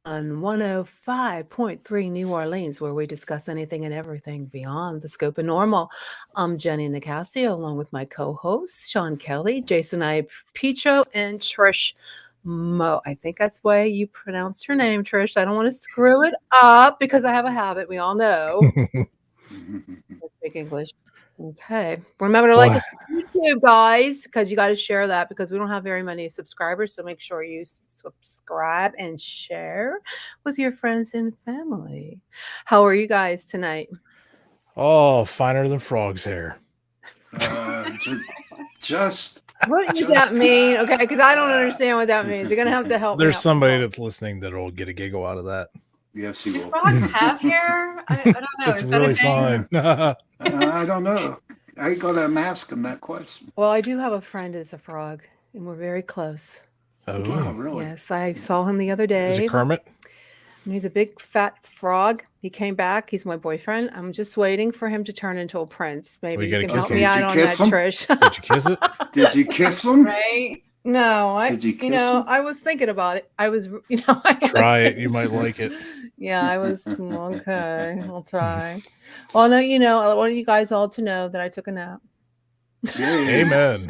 on 105.3 New Orleans, where we discuss anything and everything beyond the scope of normal. I'm Jenny Nicasio, along with my co-hosts, Sean Kelly, Jason I. Petro, and Trish Mo. I think that's the way you pronounced her name, Trish. I don't want to screw it up because I have a habit. We all know. Speak English. Okay. Remember to like us on YouTube, guys, because you got to share that because we don't have very many subscribers. So make sure you subscribe and share with your friends and family. How are you guys tonight? Oh, finer than frog's hair. Just What does that mean? Okay, because I don't understand what that means. You're gonna have to help me There's out. somebody that's listening that'll get a giggle out of that. yes, he Do will. frogs have hair? I don't know. It's Is that really a thing? fine. I don't know. I gotta ask him that question. Well, I do have a friend that's a frog, and we're very close. Oh, Oh, really? Yes, I saw him the other day. is it Kermit? And he's a big fat frog. He came back. He's my boyfriend. I'm just waiting for him to turn into a prince. Maybe We you gotta can kiss help him. me Did out you on kiss that, him? Trish. Did you kiss it? Did you kiss him? Right? No, Did you kiss him? I was thinking about it. I was, Try it. You might like it. Yeah, I was okay. I'll try. Well, no, I want you guys all to know that I took a nap. Yay. Amen.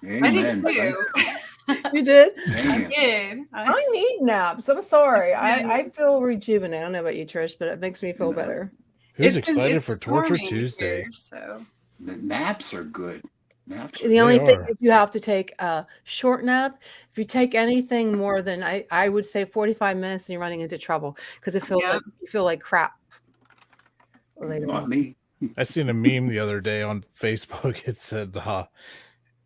I did Amen. too. You did? I Amen. did. I need naps. I'm sorry. I feel rejuvenated. I don't know about you, Trish, but it makes me feel better. Who's It's 'cause excited it's for Torture storming Tuesday? here, so The naps are good. Naps are The only thing are. is you have to take a short nap. If you take anything more than I would say 45 minutes, and you're running into trouble because it feels Yeah. like you feel like crap later not on. me. I seen a meme the other day on Facebook. It said,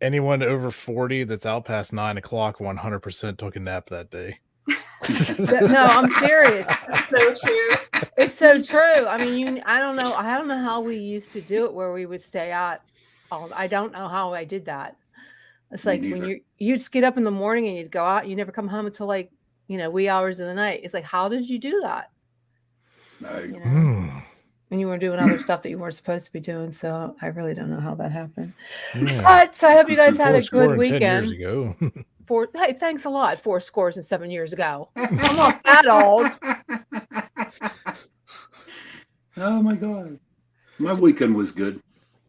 anyone over 40 that's out past 9 o'clock 100% took a nap that day. No, I'm serious. so true. It's so true. I mean, I don't know how we used to do it where we would stay out. I don't know how I did that. It's Me like when neither. you just get up in the morning and you'd go out, you never come home until like, wee hours of the night. It's like, how did you do that? I- And you were doing other stuff that you weren't supposed to be doing. So I really don't know how that happened. Yeah. But I hope you guys had a Fourscore good and 10 years weekend. ago. Hey, thanks a lot. 4 scores and 7 years ago. I'm not that old. Oh my God. My weekend was good.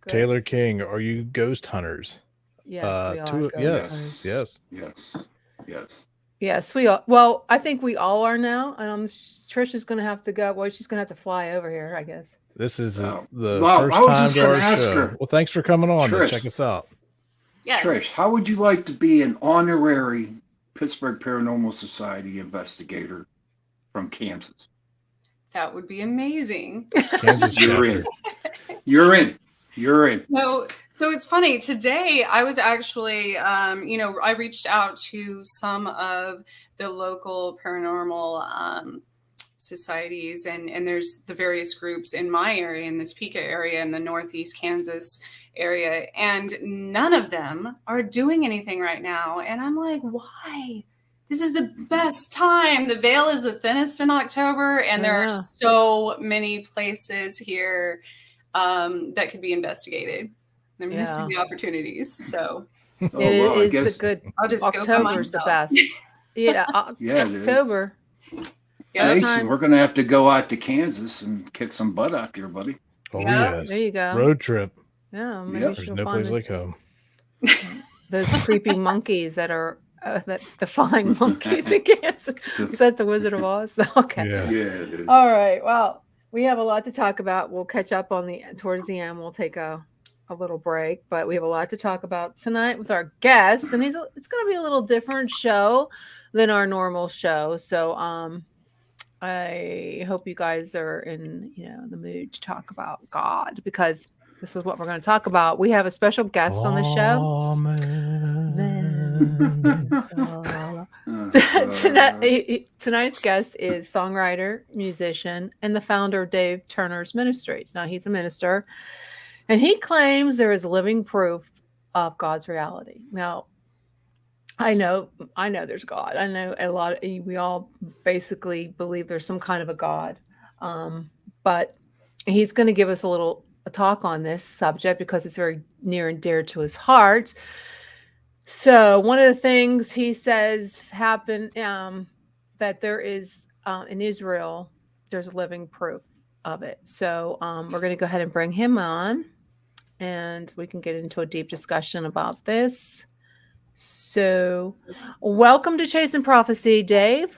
Good. Taylor King, are you ghost hunters? Yes, we are. ghost yes, hunters. yes. Yes. Yes. Yes, we are. Well, I think we all are now. And Trish is going to have to go. Well, she's going to have to fly over here, I guess. This is Oh. the Well, first I was time just to gonna our ask show. her. Well, thanks for coming on to Trish. check us out. Yes. Trish, how would you like to be an honorary Pittsburgh Paranormal Society investigator from Kansas? That would be amazing. Kansas You're chapter. in. You're in. You're in. So it's funny. Today, I was actually, I reached out to some of the local paranormal societies, and there's the various groups in my area, in the Topeka area, in the Northeast Kansas area, and none of them are doing anything right now. And I'm like, why? This is the best time. The veil is the thinnest in October, and there are so many places here that could be investigated. They're missing the opportunities. So It is I guess a good. I'll just go by October's the myself. best. Yeah, Yeah, it is. October. Yeah. Jason, we're gonna have to go out to Kansas and kick some butt out there, buddy. Oh, Yeah. yes. There you go. Road trip. Yeah, maybe Yep. she'll There's no find place like home. those creepy monkeys that are that defying monkeys in Kansas. Was that the Wizard of Oz? Okay. Yeah. Yeah, it is. All right. Well, we have a lot to talk about. We'll catch up towards the end. We'll take a little break, but we have a lot to talk about tonight with our guests, and it's going to be a little different show than our normal show. So, I hope you guys are in the mood to talk about God, because this is what we're going to talk about. We have a special guest on the show. Tonight's guest is songwriter, musician, and the founder of Dave Turner's Ministries. Now, he's a minister, and he claims there is living proof of God's reality. Now, I know there's God. I know we all basically believe there's some kind of a God. But he's going to give us a talk on this subject because it's very near and dear to his heart. So one of the things he says happened, that there is in Israel, there's living proof of it. So we're going to go ahead and bring him on, and we can get into a deep discussion about this. So welcome to Chasing Prophecy, Dave.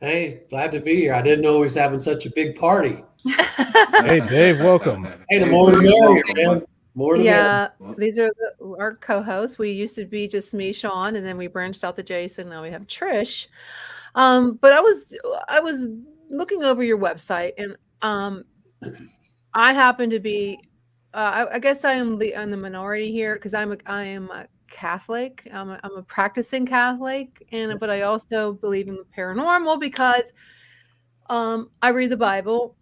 Hey, glad to be here. I didn't know he was having such a big party. Hey, Dave, welcome. Hey, the more the merrier, man. More the Yeah, merrier. these are our co-hosts. We used to be just me, Sean, and then we branched out to Jason. Now we have Trish. But I was looking over your website, and I happen to be, I guess I am in the minority here because I am a Catholic. I'm a practicing Catholic, but I also believe in the paranormal because I read the Bible,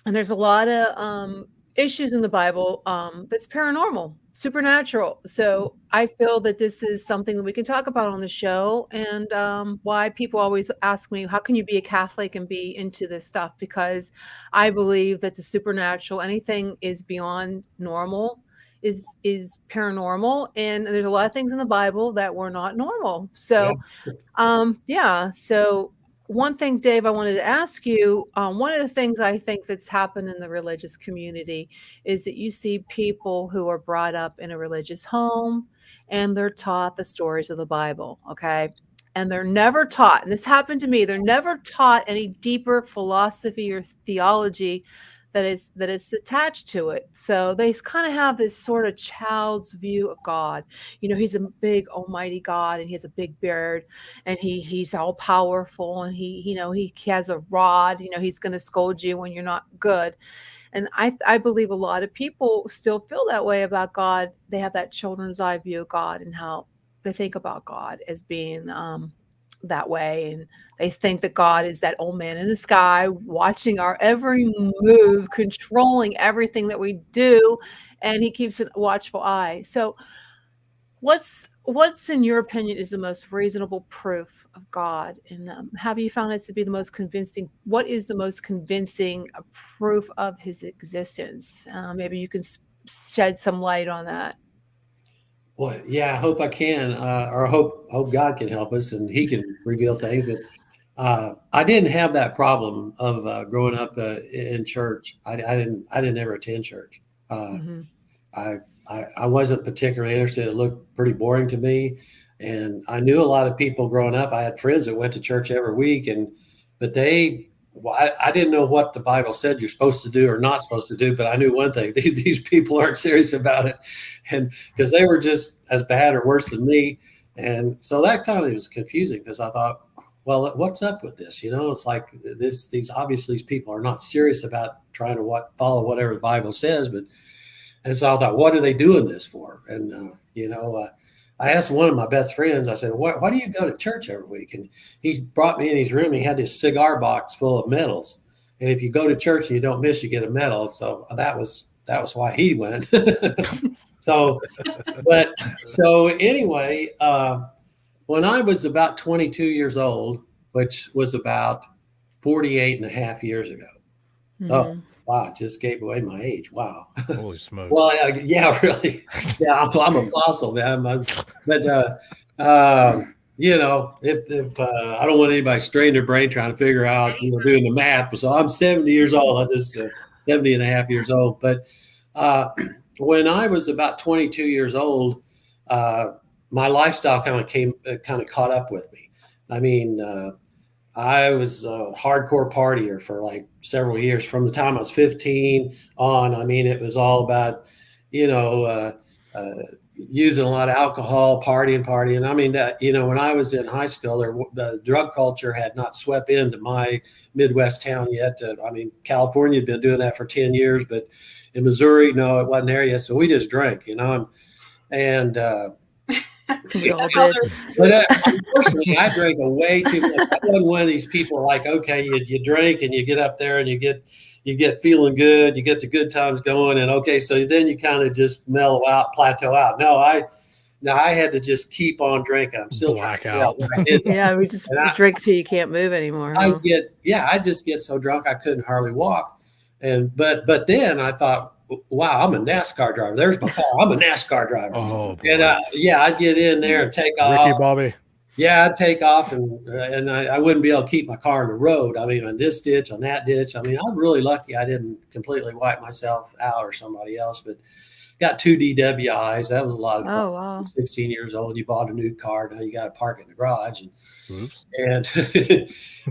and there's a lot of issues in the Bible that's paranormal, supernatural. So I feel that this is something that we can talk about on the show, and why people always ask me, how can you be a Catholic and be into this stuff? Because I believe that the supernatural, anything is beyond normal, is paranormal, and there's a lot of things in the Bible that were not normal. So so one thing, Dave, I wanted to ask you, one of the things I think that's happened in the religious community is that you see people who are brought up in a religious home and they're taught the stories of the Bible, okay? And they're never taught, and this happened to me, they're never taught any deeper philosophy or theology that is attached to it. So they kind of have this sort of child's view of God. You know, he's a big almighty God, and he has a big beard, and he's all powerful, and he has a rod. You know, he's going to scold you when you're not good. And I believe a lot of people still feel that way about God. They have that children's eye view of God and how they think about God as being that way, and they think that God is that old man in the sky watching our every move, controlling everything that we do, and he keeps a watchful eye. So what's in your opinion is the most reasonable proof of God, and have you found it to be the most convincing? What is the most convincing proof of his existence? Maybe you can shed some light on that. Well, yeah, I hope I can, or I hope God can help us and he can reveal things. But I didn't have that problem of growing up in church. I didn't ever attend church. I wasn't particularly interested. It looked pretty boring to me. And I knew a lot of people growing up. I had friends that went to church every week, but I didn't know what the Bible said you're supposed to do or not supposed to do, but I knew one thing: these people aren't serious about it, and because they were just as bad or worse than me. And so that kind of was confusing because I thought, well, what's up with this? You know, it's like these obviously these people are not serious about trying to follow whatever the Bible says, and so I thought, what are they doing this for? And I asked one of my best friends, I said, why do you go to church every week? And he brought me in his room. He had this cigar box full of medals. And if you go to church and you don't miss, you get a medal. So that was why he went. So anyway, when I was about 22 years old, which was about 48 and a half years ago. Mm-hmm. Oh, wow, it just gave away my age. Wow. Holy smokes. Well, yeah, really. Yeah, I'm a fossil, man. But if I don't want anybody straining their brain trying to figure out, doing the math. So I'm 70 years old. I'm just 70 and a half years old. But when I was about 22 years old, my lifestyle kind of caught up with me. I mean, I was a hardcore partier for like several years. From the time I was 15 on, I mean, it was all about, using a lot of alcohol, partying. I mean, when I was in high school, the drug culture had not swept into my Midwest town yet. I mean, California had been doing that for 10 years, but in Missouri, no, it wasn't there yet. So we just drank, and but unfortunately, I drank way too much. I wasn't one of these people like, okay, you drink and you get up there and you get feeling good, you get the good times going, and okay, so then you kind of just mellow out, plateau out. No, I had to just keep on drinking. I'm still black out. Yeah, we just drink till you can't move anymore. I just get so drunk I couldn't hardly walk, but then I thought, wow, I'm a NASCAR driver. There's my car. I'm a NASCAR driver. Oh, boy. And I'd get in there and take off. Ricky Bobby. Yeah, I'd take off and I wouldn't be able to keep my car on the road. I mean, on this ditch, on that ditch. I mean, I'm really lucky I didn't completely wipe myself out or somebody else, but got 2 DWIs. That was a lot of fun. Oh, wow. 16 years old, you bought a new car. Now you got to park it in the garage. Oops.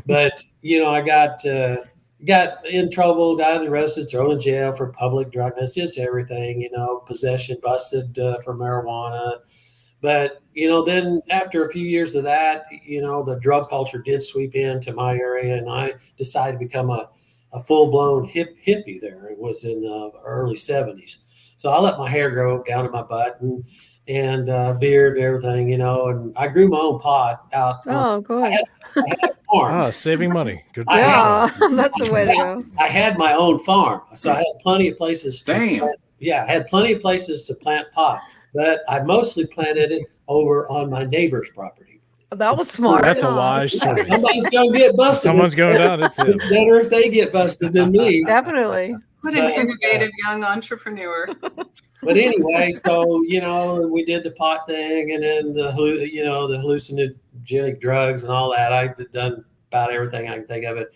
But I got in trouble, got arrested, thrown in jail for public drug. That's just everything, possession, busted for marijuana. But, then after a few years of that, the drug culture did sweep into my area, and I decided to become a full-blown hippie there. It was in the early 70s. So I let my hair grow down to my butt and beard and everything, and I grew my own pot out. Oh, good. I had farms. Saving money. Good. Yeah, that's the way to go. I had my own farm, so I had plenty of places to plant. Yeah, I had plenty of places to plant pot, but I mostly planted it over on my neighbor's property. That was smart. That's a wise choice. Somebody's gonna get busted. Someone's going down. It's better if they get busted than me. Definitely. What an innovative young entrepreneur. But anyway, so we did the pot thing, and then the hallucinogenic drugs and all that. I've done about everything I can think of it.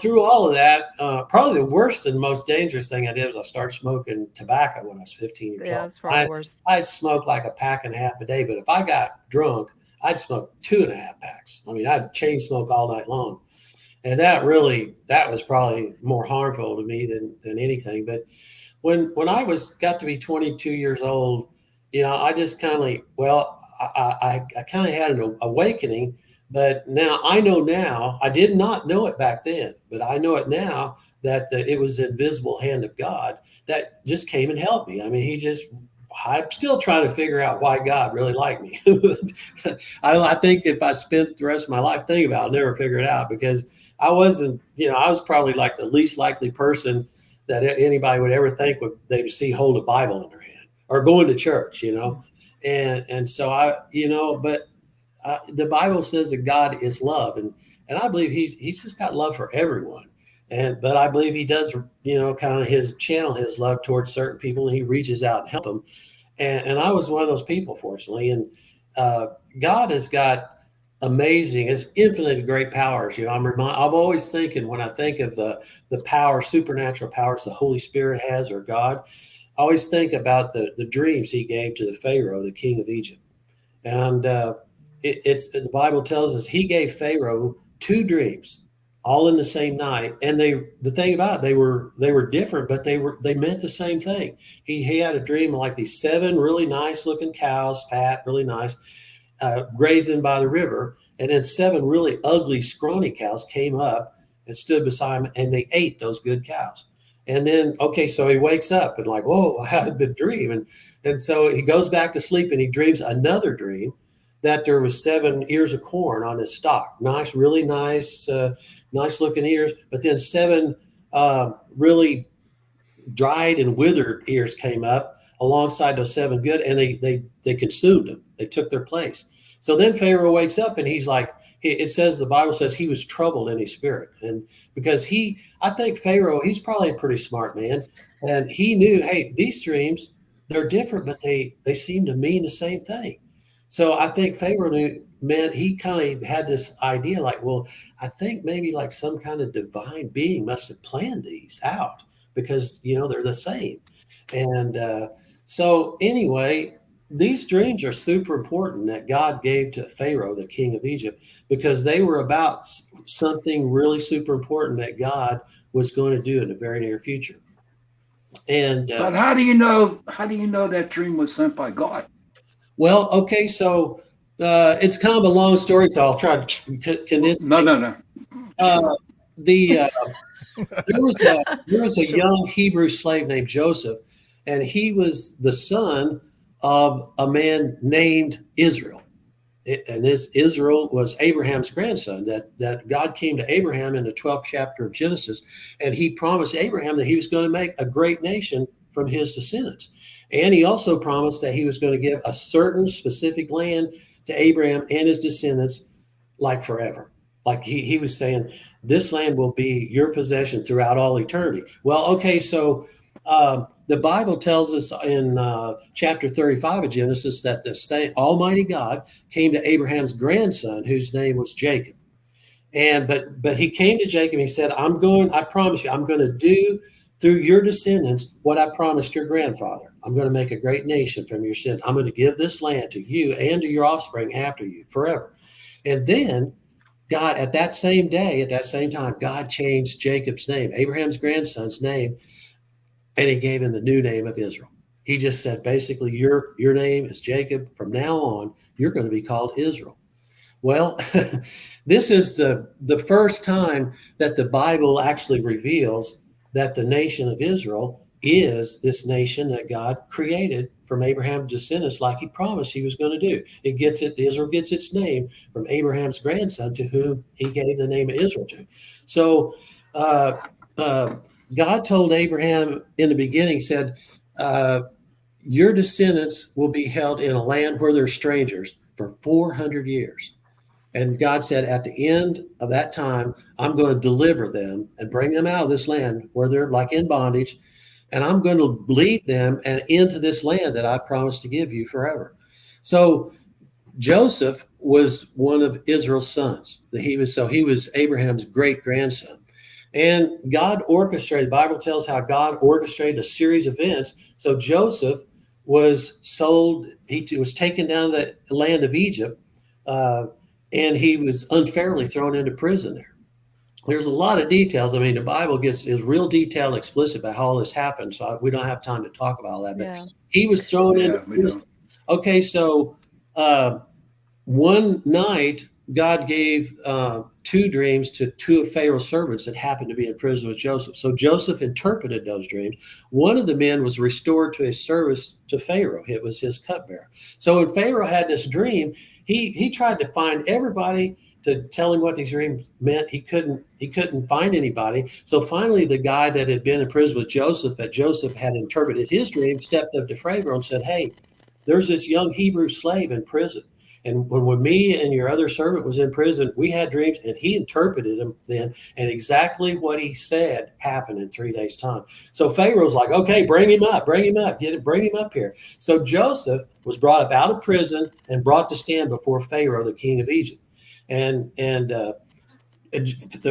Through all of that, probably the worst and most dangerous thing I did was I started smoking tobacco when I was 15 years old. Yeah, that's probably worse. I'd smoke like a pack and a half a day, but if I got drunk, I'd smoke 2.5 packs. I mean, I'd chain smoke all night long. And that was probably more harmful to me than anything. But when I got to be 22 years old, I just kind of, I kind of had an awakening. But now I did not know it back then, but I know it now that it was the invisible hand of God that just came and helped me. I mean, I'm still trying to figure out why God really liked me. I think if I spent the rest of my life thinking about it, I'll never figure it out, because I wasn't, I was probably like the least likely person that anybody would ever think they would see hold a Bible in their hand or going to church, and so but the Bible says that God is love, and I believe he's just got love for everyone. But I believe he does, kind of channel his love towards certain people, and he reaches out and help them. And I was one of those people, fortunately. And God has got amazing, it's infinitely great powers. I'm always thinking, when I think of the power, supernatural powers the Holy Spirit has, or God, I always think about the dreams he gave to the Pharaoh, the king of Egypt. And the Bible tells us he gave Pharaoh 2 dreams, all in the same night. And the thing about it, they were different, but they meant the same thing. He had a dream of like these 7 really nice looking cows, fat, really nice, grazing by the river. And then 7 really ugly, scrawny cows came up and stood beside him, and they ate those good cows. And then, so he wakes up and like, whoa, I had a good dream. And so he goes back to sleep, and he dreams another dream that there was 7 ears of corn on his stalk. Nice, really nice, nice looking ears. But then 7 really dried and withered ears came up alongside those 7 good, and they consumed them. They took their place. So then Pharaoh wakes up, and he's like, the Bible says he was troubled in his spirit. And because I think Pharaoh, he's probably a pretty smart man. And he knew, hey, these dreams, they're different, but they seem to mean the same thing. So I think Pharaoh he kind of had this idea like, well, I think maybe like some kind of divine being must have planned these out, because, they're the same. And so anyway, these dreams are super important that God gave to Pharaoh, the king of Egypt, because they were about something really super important that God was going to do in the very near future. And but how do you know that dream was sent by God? Well, okay, so it's kind of a long story, so I'll try to condense. No. There was a young Hebrew slave named Joseph, and he was the son of a man named Israel. And this Israel was Abraham's grandson, that God came to Abraham in the 12th chapter of Genesis, and he promised Abraham that he was going to make a great nation from his descendants. And he also promised that he was going to give a certain specific land to Abraham and his descendants, like forever. Like he was saying, this land will be your possession throughout all eternity. Well, okay, so The Bible tells us in chapter 35 of Genesis that the same Almighty God came to Abraham's grandson, whose name was Jacob. And but he came to Jacob and he said, I promise you, I'm going to do through your descendants what I promised your grandfather. I'm going to make a great nation from your sin. I'm going to give this land to you and to your offspring after you forever. And then God, at that same day, at that same time, God changed Jacob's name, Abraham's grandson's name, and he gave him the new name of Israel. He just said, basically, your name is Jacob. From now on, you're going to be called Israel. Well, this is the first time that the Bible actually reveals that the nation of Israel is this nation that God created from Abraham's descendants, like he promised he was going to do. Israel gets its name from Abraham's grandson, to whom he gave the name of Israel to. So God told Abraham in the beginning, said, your descendants will be held in a land where they're strangers for 400 years. And God said, at the end of that time, I'm going to deliver them and bring them out of this land where they're like in bondage. And I'm going to lead them and into this land that I promised to give you forever. So Joseph was one of Israel's sons. He was Abraham's great grandson. And God orchestrated, the Bible tells how God orchestrated a series of events. So Joseph was sold, he was taken down to the land of Egypt, and he was unfairly thrown into prison there. There's a lot of details. I mean, the Bible is real detailed and explicit about how all this happened. So we don't have time to talk about all that. But he was thrown into prison. Okay, so one night, God gave 2 dreams to 2 of Pharaoh's servants that happened to be in prison with Joseph. So Joseph interpreted those dreams. One of the men was restored to his service to Pharaoh. It was his cupbearer. So when Pharaoh had this dream, he tried to find everybody to tell him what these dreams meant. He couldn't find anybody. So finally, the guy that had been in prison with Joseph, that Joseph had interpreted his dream, stepped up to Pharaoh and said, hey, there's this young Hebrew slave in prison. And when me and your other servant was in prison, we had dreams, and he interpreted them then. And exactly what he said happened in 3 days' time. So Pharaoh's like, okay, bring him up, bring him up here. So Joseph was brought up out of prison and brought to stand before Pharaoh, the king of Egypt. And the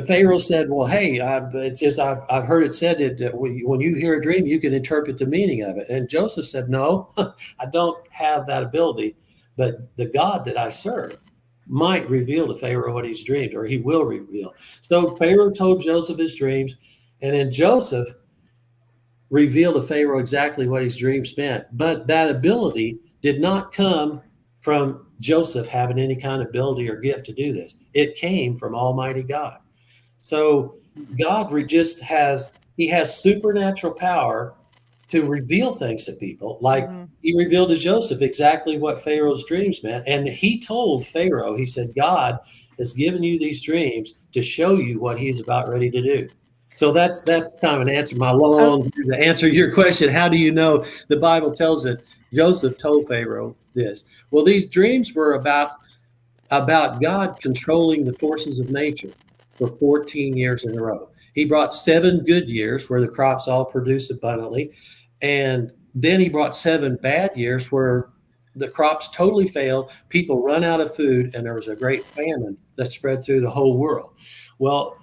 Pharaoh said, well, hey, I've heard it said that when you hear a dream, you can interpret the meaning of it. And Joseph said, no, I don't have that ability. But the God that I serve might reveal to Pharaoh what he's dreamed, or he will reveal. So Pharaoh told Joseph his dreams, and then Joseph revealed to Pharaoh exactly what his dreams meant. But that ability did not come from Joseph having any kind of ability or gift to do this. It came from Almighty God. So God he has supernatural power to reveal things to people. Like he revealed to Joseph exactly what Pharaoh's dreams meant. And he told Pharaoh, he said, God has given you these dreams to show you what he's about ready to do. So that's kind of an answer, to answer your question. How do you know? The Bible tells that Joseph told Pharaoh this. Well, these dreams were about God controlling the forces of nature for 14 years in a row. He brought 7 good years where the crops all produced abundantly. And then he brought 7 bad years where the crops totally failed, people run out of food, and there was a great famine that spread through the whole world. Well,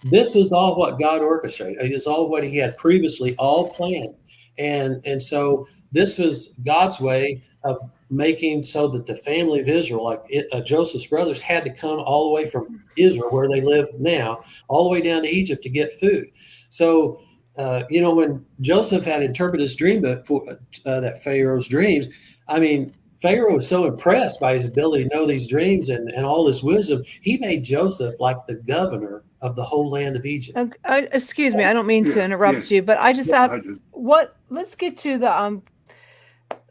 this is all what God orchestrated. It is all what he had previously all planned. And so this was God's way of making so that the family of Israel, like Joseph's brothers, had to come all the way from Israel, where they live now, all the way down to Egypt to get food. So, when Joseph had interpreted his dream, that Pharaoh's dreams, I mean, Pharaoh was so impressed by his ability to know these dreams and all this wisdom, he made Joseph like the governor of the whole land of Egypt. Excuse me, I don't mean to interrupt you, but I just have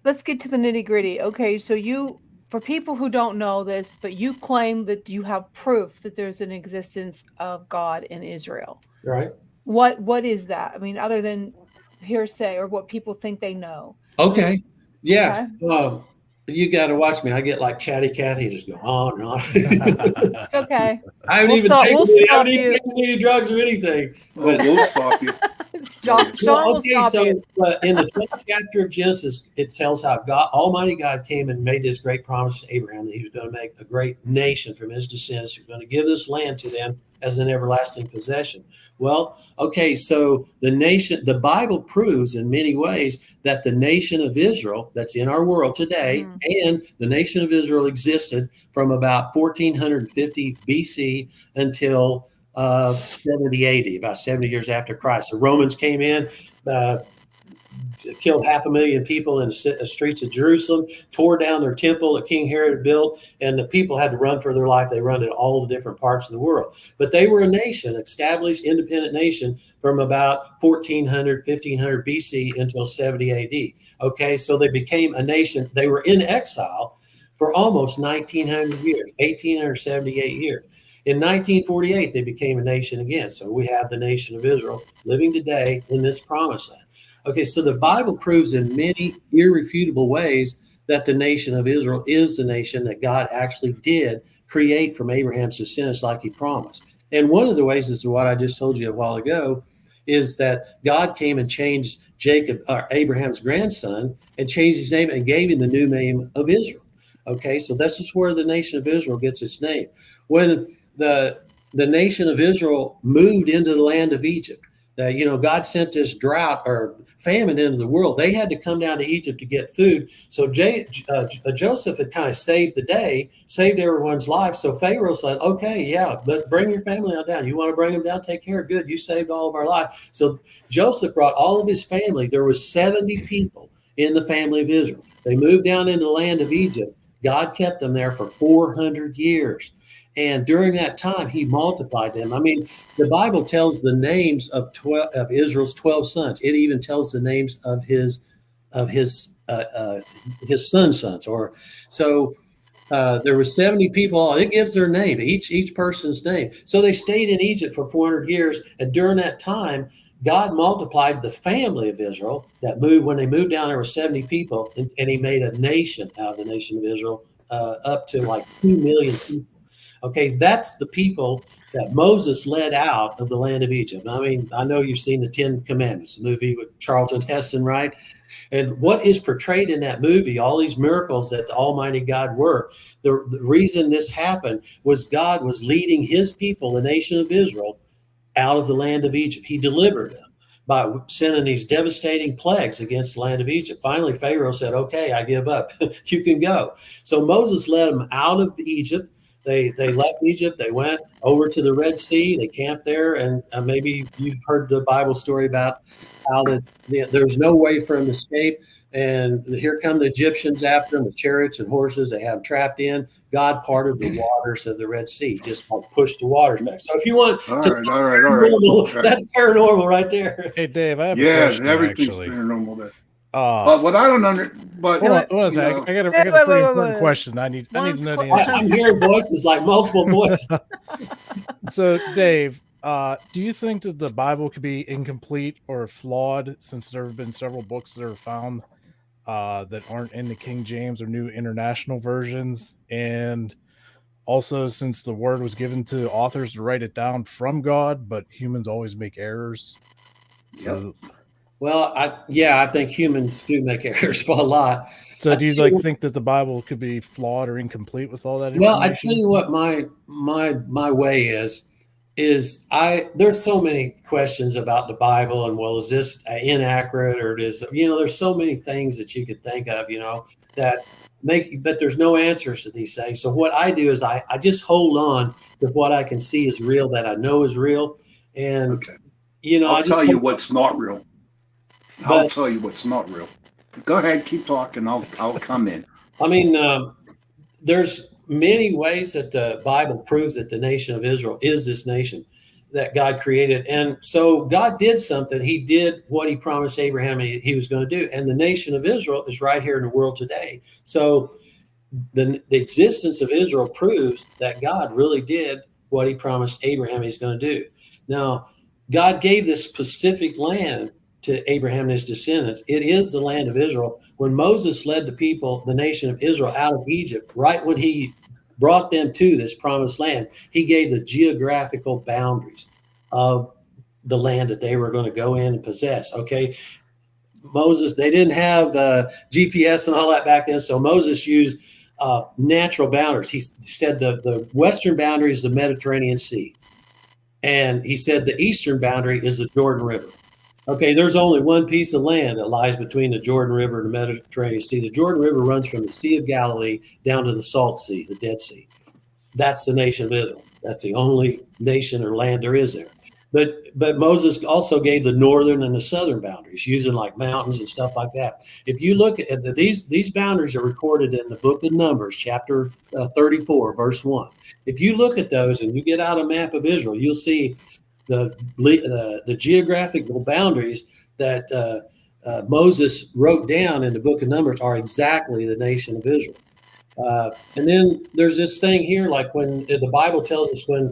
let's get to the nitty gritty. Okay, so for people who don't know this, but you claim that you have proof that there's an existence of God in Israel. Right. What is that? I mean, other than hearsay or what people think they know. Okay. Yeah. Okay. You got to watch me. I get like chatty Cathy, just go on and on. It's okay. I haven't even taken any drugs or anything. We'll stop you. Sean will Okay, stop so you. in the 12th chapter of Genesis, it tells how Almighty God came and made this great promise to Abraham that he was going to make a great nation from his descendants. He was going to give this land to them as an everlasting possession. Well, okay, so the Bible proves in many ways that the nation of Israel that's in our world today, and the nation of Israel existed from about 1450 BC until 70 AD, about 70 years after Christ. The Romans came in, killed 500,000 people in the streets of Jerusalem, tore down their temple that King Herod had built, and the people had to run for their life. They run in all the different parts of the world. But they were a nation, established independent nation from about 1400, 1500 BC until 70 AD. Okay, so they became a nation. They were in exile for almost 1900 years, 1878 years. In 1948, they became a nation again. So we have the nation of Israel living today in this promised land. Okay, so the Bible proves in many irrefutable ways that the nation of Israel is the nation that God actually did create from Abraham's descendants like he promised. And one of the ways is what I just told you a while ago, is that God came and changed Jacob, or Abraham's grandson, and changed his name and gave him the new name of Israel. Okay, so this is where the nation of Israel gets its name. When the nation of Israel moved into the land of Egypt, God sent this drought or famine into the world. They had to come down to Egypt to get food. So Joseph had kind of saved the day, saved everyone's life. So Pharaoh said, okay, yeah, but bring your family on down. You want to bring them down? Take care. Good. You saved all of our life. So Joseph brought all of his family. There was 70 people in the family of Israel. They moved down into the land of Egypt. God kept them there for 400 years. And during that time, he multiplied them. I mean, the Bible tells the names of Israel's 12 sons. It even tells the names of his son's sons. There were 70 people. It gives their name, each person's name. So they stayed in Egypt for 400 years. And during that time, God multiplied the family of Israel that moved. When they moved down, there were 70 people, and he made a nation out of the nation of Israel, up to like 2 million people. Okay, so that's the people that Moses led out of the land of Egypt. I mean, I know you've seen the 10 Commandments, the movie with Charlton Heston, right? And what is portrayed in that movie, all these miracles that the Almighty God worked, the reason this happened was God was leading his people, the nation of Israel, out of the land of Egypt. He delivered them by sending these devastating plagues against the land of Egypt. Finally, Pharaoh said, okay, I give up. You can go. So Moses led them out of Egypt. They left Egypt. They went over to the Red Sea. They camped there. And maybe you've heard the Bible story about how there's no way for them to escape. And here come the Egyptians after them with chariots and horses. They have them trapped in. God parted the waters of the Red Sea, just pushed the waters back. So if you want all right. That's paranormal right there. Hey, Dave, I have a question, everything's actually. paranormal there. But what I don't hold on a second. I got a pretty important question. I need to know the answer. I'm hearing voices, like multiple voices. So, Dave, do you think that the Bible could be incomplete or flawed, since there have been several books that are found that aren't in the King James or New International versions? And also, since the word was given to authors to write it down from God, but humans always make errors. So, well, I think humans do make errors a lot. So do you think that the Bible could be flawed or incomplete with all that information? Well, I tell you what my way is there's so many questions about the Bible, and is this inaccurate, or there's so many things that you could think of, that but there's no answers to these things. So what I do is I just hold on to what I can see is real, that I know is real. And, I'll tell you what's not real. I'll tell you what's not real. Go ahead, keep talking. I'll come in. I mean, there's many ways that the Bible proves that the nation of Israel is this nation that God created. And so God did something. He did what he promised Abraham he was going to do. And the nation of Israel is right here in the world today. So the existence of Israel proves that God really did what he promised Abraham he's going to do. Now, God gave this specific land to Abraham and his descendants. It is the land of Israel. When Moses led the people, the nation of Israel, out of Egypt, right when he brought them to this promised land, he gave the geographical boundaries of the land that they were going to go in and possess. Okay. Moses, they didn't have GPS and all that back then. So Moses used natural boundaries. He said the western boundary is the Mediterranean Sea. And he said the eastern boundary is the Jordan River. Okay, there's only one piece of land that lies between the Jordan River and the Mediterranean Sea. The Jordan River runs from the Sea of Galilee down to the Salt Sea, the Dead Sea. That's the nation of Israel. That's the only nation or land there is there. But Moses also gave the northern and the southern boundaries, using like mountains and stuff like that. If you look at these boundaries are recorded in the book of Numbers, chapter 34, verse 1. If you look at those and you get out a map of Israel, you'll see the geographical boundaries that Moses wrote down in the book of Numbers are exactly the nation of Israel. And then there's this thing here, like when the Bible tells us when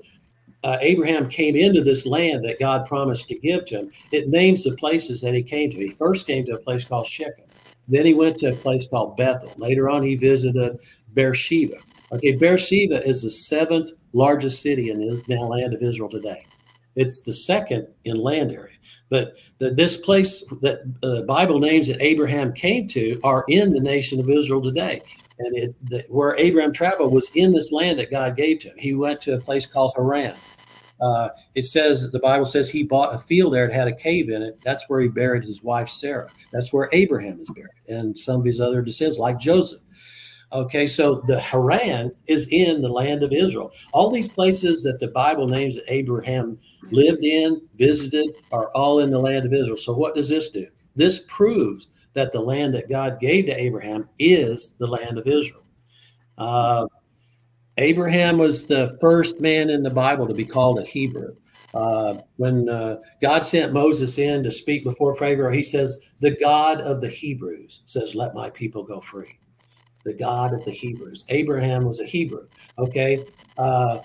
Abraham came into this land that God promised to give to him, it names the places that he came to. He first came to a place called Shechem. Then he went to a place called Bethel. Later on, he visited Beersheba. Okay, Beersheba is the 7th largest city in the land of Israel today. It's the 2nd in land area. But this place that the Bible names that Abraham came to are in the nation of Israel today. And where Abraham traveled was in this land that God gave to him. He went to a place called Haran. It says, the Bible says he bought a field there. It had a cave in it. That's where he buried his wife, Sarah. That's where Abraham is buried, and some of his other descendants, like Joseph. Okay, so the Haran is in the land of Israel. All these places that the Bible names that Abraham lived in, visited, are all in the land of Israel. So what does this do? This proves that the land that God gave to Abraham is the land of Israel. Abraham was the first man in the Bible to be called a Hebrew. When God sent Moses in to speak before Pharaoh, he says, the God of the Hebrews says, let my people go free. The God of the Hebrews. Abraham was a Hebrew. Okay. The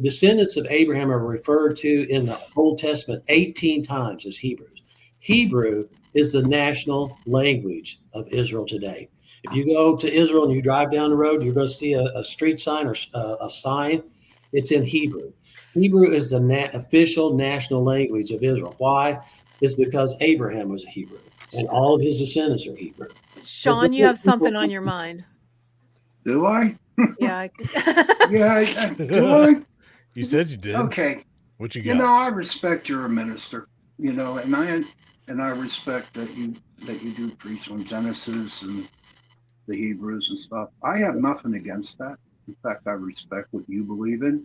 descendants of Abraham are referred to in the Old Testament 18 times as Hebrews. Hebrew is the national language of Israel today. If you go to Israel and you drive down the road, you're going to see a street sign or a sign. It's in Hebrew. Hebrew is the official national language of Israel. Why? It's because Abraham was a Hebrew, and all of his descendants are Hebrew. Sean, you have something on your mind. Do I? Yeah. Yeah, do I? You said you did. Okay. What you got? You know, I respect you're a minister, you know, and I respect that you do preach on Genesis and the Hebrews and stuff. I have nothing against that. In fact, I respect what you believe in.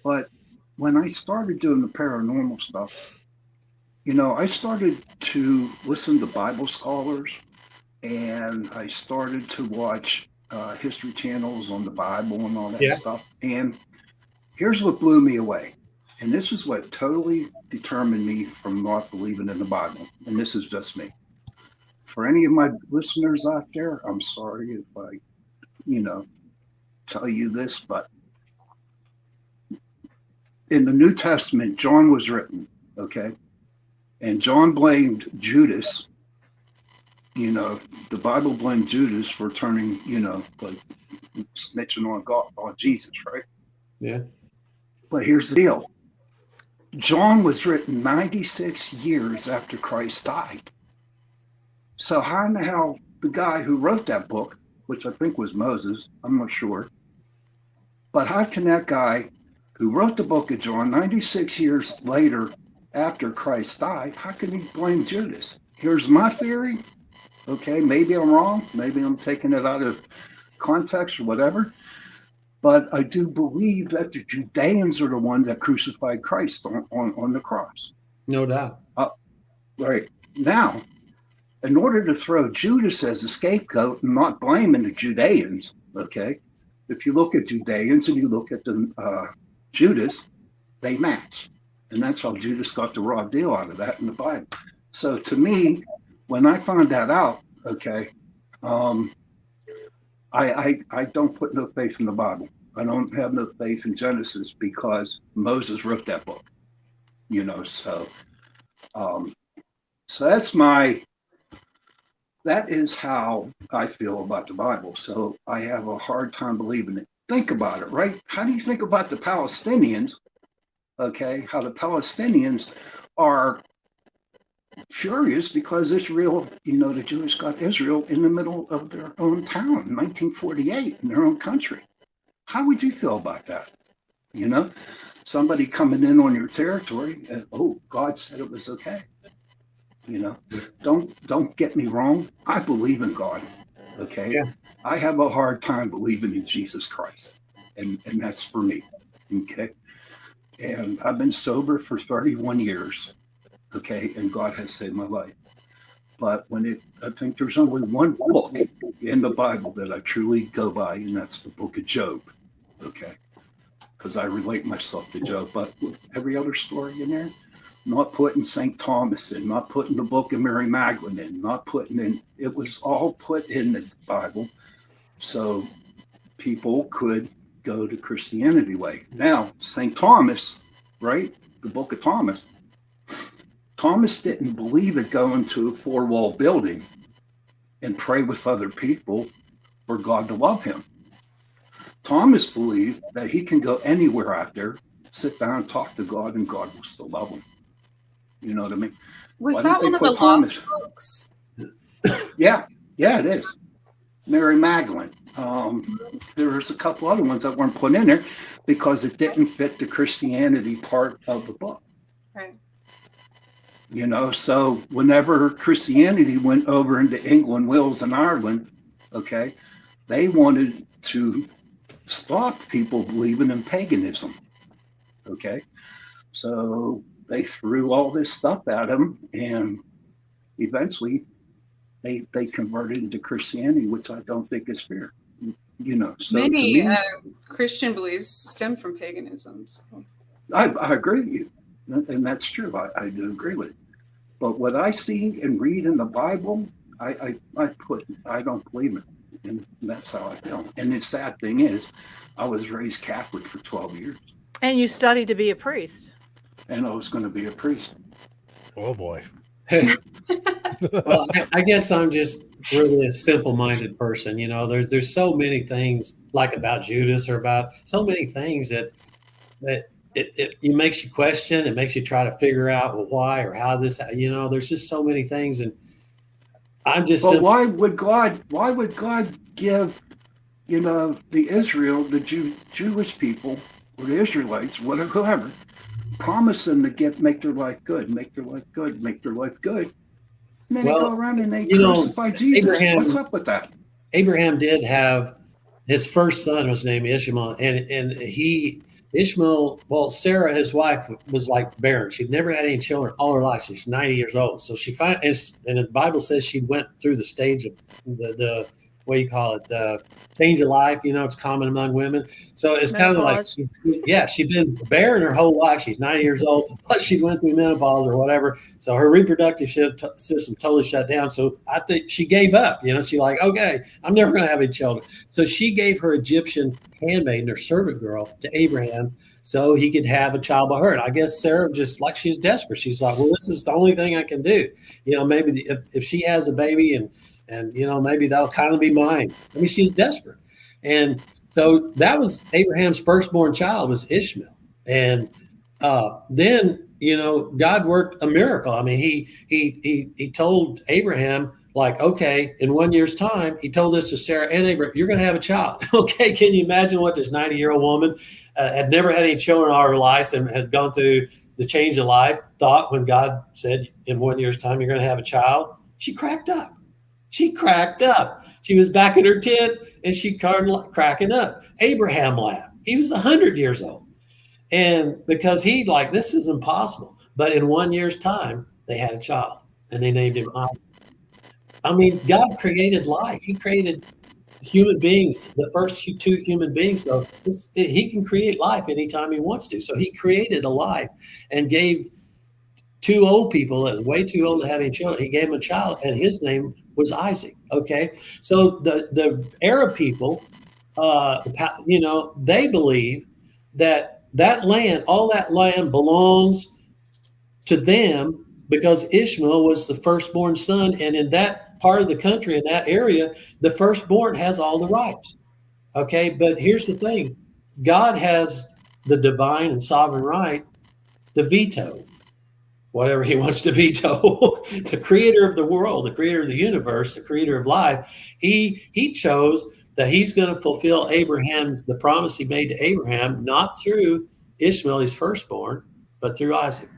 But when I started doing the paranormal stuff, you know, I started to listen to Bible scholars, and I started to watch history channels on the Bible and all that stuff. And here's what blew me away. And this is what totally determined me from not believing in the Bible. And this is just me. For any of my listeners out there, I'm sorry if I, you know, tell you this, but in the New Testament, John was written, okay? And John blamed Judas. You know, the Bible blamed Judas for turning, you know, like snitching on God, on Jesus, right? Yeah. But here's the deal. John was written 96 years after Christ died. So how in the hell the guy who wrote that book, which I think was Moses, I'm not sure, but how can that guy who wrote the book of John 96 years later after Christ died, how can he blame Judas? Here's my theory. Okay, maybe I'm wrong. Maybe I'm taking it out of context or whatever. But I do believe that the Judeans are the ones that crucified Christ on the cross. No doubt. Right. Now, in order to throw Judas as a scapegoat and not blaming the Judeans, okay, if you look at Judeans and you look at the Judas, they match. And that's how Judas got the raw deal out of that in the Bible. So to me, when I found that out, okay, I don't put no faith in the Bible. I don't have no faith in Genesis because Moses wrote that book, you know. So that is how I feel about the Bible. So I have a hard time believing it. Think about it, right? How do you think about the Palestinians okay, how the Palestinians are furious because Israel, the Jewish got Israel in the middle of their own town in 1948 in their own country. How would you feel about that? Somebody coming in on your territory and, oh, God said it was okay. Don't get me wrong. I believe in God. Okay. Yeah. I have a hard time believing in Jesus Christ. And that's for me. Okay. And I've been sober for 31 years. Okay. And God has saved my life. But I think there's only one book in the Bible that I truly go by, and that's the book of Job. Okay. Because I relate myself to Job. But every other story in there, not putting St. Thomas in, not putting the book of Mary Magdalene in, not putting in, it was all put in the Bible so people could go to Christianity way. Now, St. Thomas, right? The book of Thomas. Thomas didn't believe in going to a four-wall building and pray with other people for God to love him. Thomas believed that he can go anywhere out there, sit down and talk to God, and God will still love him. You know what I mean? Was that one of the lost books? Yeah, it is. Mary Magdalene. There was a couple other ones that weren't put in there because it didn't fit the Christianity part of the book. Right. So whenever Christianity went over into England, Wales, and Ireland, okay, they wanted to stop people believing in paganism. Okay. So they threw all this stuff at them, and eventually they converted into Christianity, which I don't think is fair. So many Christian beliefs stem from paganism. So. I agree with you, and that's true. I do agree with it. But what I see and read in the Bible, I don't believe it, and that's how I feel. And the sad thing is, I was raised Catholic for 12 years. And you studied to be a priest. And I was going to be a priest. Oh boy. Well, I guess I'm just really a simple-minded person. There's so many things like about Judas or about so many things that it makes you question. It makes you try to figure out why or how this. There's just so many things, and I'm just. But why would God give, the Israel, the Jewish people, or the Israelites, whoever, promise them to make their life good, make their life good, make their life good. And then they go around and they crucify Jesus. Abraham, what's up with that? Abraham did have his first son was named Ishmael, and Ishmael, Sarah, his wife, was like barren. She'd never had any children all her life. She's 90 years old. So she and the Bible says she went through the stage of the what do you call it? Change of life. It's common among women. So it's kind of like, she'd been barren her whole life. She's 90 years old. Plus she went through menopause or whatever. So her reproductive system totally shut down. So I think she gave up. She's like, okay, I'm never going to have any children. So she gave her Egyptian handmaiden or servant girl to Abraham so he could have a child by her. And I guess Sarah, just like, she's desperate. She's like, well, this is the only thing I can do. Maybe if she has a baby and maybe that'll kind of be mine. I mean, she's desperate. And so that was Abraham's firstborn child was Ishmael. And then, God worked a miracle. I mean, he told Abraham, like, okay, in 1 year's time, he told this to Sarah and Abraham, you're going to have a child. Okay. Can you imagine what this 90-year-old woman had never had any children all her life and had gone through the change of life, thought when God said in 1 year's time, you're going to have a child? She cracked up. She was back in her tent and she started cracking up. Abraham laughed. He was 100 years old. And because this is impossible. But in 1 year's time, they had a child and they named him Isaac. I mean, God created life. He created human beings, the first two human beings. So he can create life anytime he wants to. So he created a life and gave two old people that was way too old to have any children. He gave him a child and his name was Isaac. Okay. So the Arab people, they believe that land, all that land belongs to them because Ishmael was the firstborn son. And in that part of the country, in that area, the firstborn has all the rights. Okay. But here's the thing. God has the divine and sovereign right to veto whatever he wants to veto. The creator of the world, the creator of the universe, the creator of life, he chose that he's going to fulfill the promise he made to Abraham, not through Ishmael, his firstborn, but through Isaac.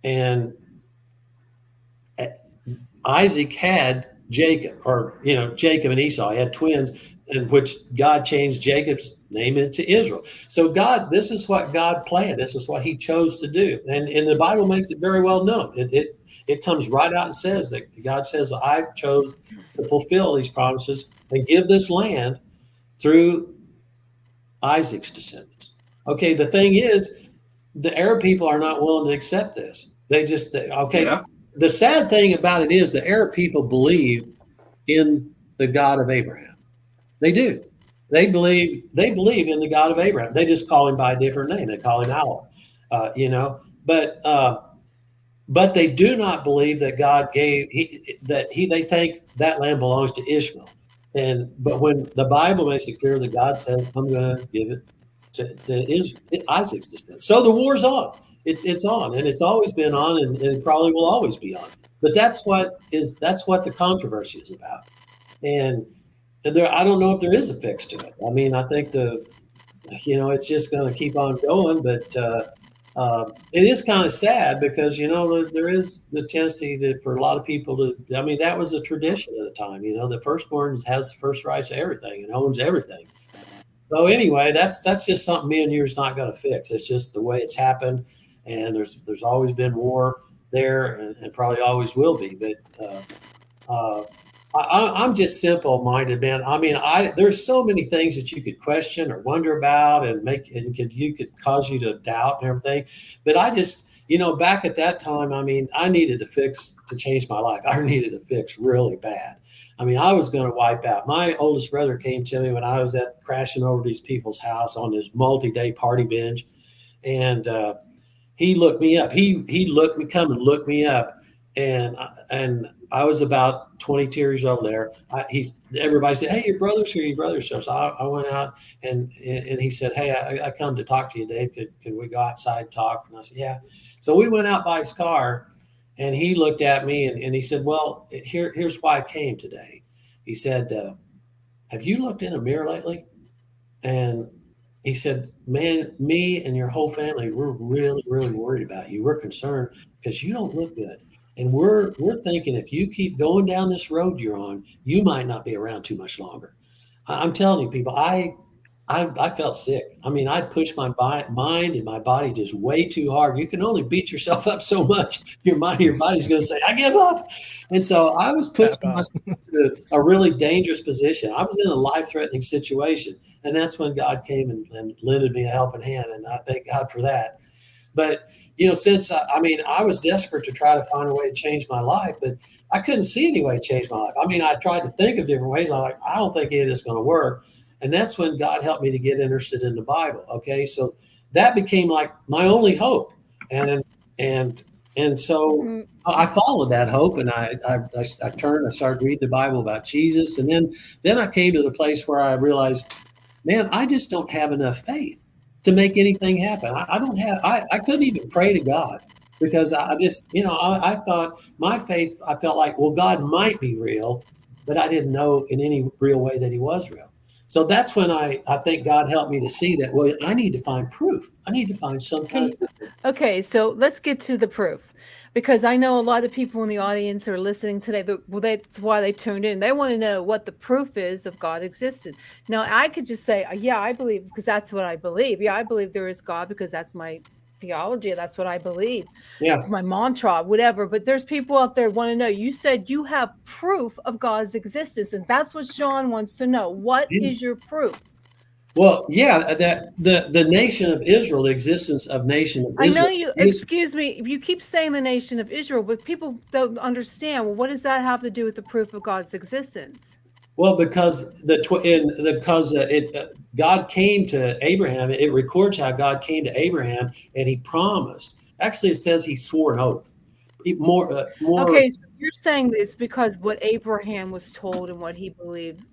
And Isaac had Jacob, or Jacob and Esau. He had twins, in which God changed Jacob's name into Israel. So this is what God planned. This is what he chose to do. And the Bible makes it very well known. It comes right out and says that God says, I chose to fulfill these promises and give this land through Isaac's descendants. Okay, the thing is, the Arab people are not willing to accept this. Yeah. The sad thing about it is the Arab people believe in the God of Abraham. They do. They believe in the God of Abraham. They just call him by a different name. They call him Allah, but they do not believe that God they think that land belongs to Ishmael. But when the Bible makes it clear that God says, I'm going to give it to Isaac's descendants. So the war's on. It's on, and it's always been on, and it probably will always be on. But that's what the controversy is about. And I don't know if there is a fix to it. I mean, I think it's just going to keep on going. But it is kind of sad because there is the tendency for a lot of people to. I mean, that was a tradition at the time. The firstborn has the first rights to everything and owns everything. So anyway, that's just something me and you is not going to fix. It's just the way it's happened. And there's always been war there, and probably always will be. But I'm just simple-minded, man. I mean, there's so many things that you could question or wonder about, and could cause you to doubt and everything. But I just, back at that time, I mean, I needed a fix to change my life. I needed a fix really bad. I mean, I was going to wipe out. My oldest brother came to me when I was crashing over these people's house on this multi-day party binge, and he looked me up. He come and looked me up, and I was about 22 years old there. Everybody said, "Hey, your brother's here. Your brother's here." So I went out, and he said, "Hey, I come to talk to you, Dave. Can we go outside and talk?" And I said, "Yeah." So we went out by his car, and he looked at me, and he said, "Well, here's why I came today." He said, "Have you looked in a mirror lately?" And he said, "Man, me and your whole family, we're really, really worried about you. We're concerned because you don't look good. And we're thinking if you keep going down this road you're on, you might not be around too much longer." I'm telling you, people, I felt sick. I mean, I pushed my mind and my body just way too hard. You can only beat yourself up so much. Your body's going to say, "I give up." And so I was pushed to a really dangerous position. I was in a life-threatening situation. And that's when God came and lended me a helping hand. And I thank God for that. But, since I was desperate to try to find a way to change my life, but I couldn't see any way to change my life. I mean, I tried to think of different ways. I'm like, I don't think any of this is going to work. And that's when God helped me to get interested in the Bible. Okay. So that became like my only hope. And so I followed that hope, and I started reading the Bible about Jesus. And then I came to the place where I realized, man, I just don't have enough faith to make anything happen. I couldn't even pray to God because I just, I thought my faith, I felt like, well, God might be real, but I didn't know in any real way that he was real. So that's when I think God helped me to see that, well, I need to find proof. I need to find some kind of. Okay, so let's get to the proof, because I know a lot of people in the audience are listening today. That's why they tuned in. They want to know what the proof is of God existed. Now, I could just say, yeah, I believe, because that's what I believe. Yeah, I believe there is God because that's my theology. That's what I believe. Yeah. My mantra, whatever. But there's people out there want to know. You said you have proof of God's existence, and that's what Sean wants to know. What is your proof? Well, yeah, that the nation of Israel, the existence of nation of Israel. I know you. Excuse me. You keep saying the nation of Israel, but people don't understand. Well, what does that have to do with the proof of God's existence? Well, because God came to Abraham. It records how God came to Abraham, and he promised. Actually, it says he swore an oath. More. Okay, so you're saying this because what Abraham was told and what he believed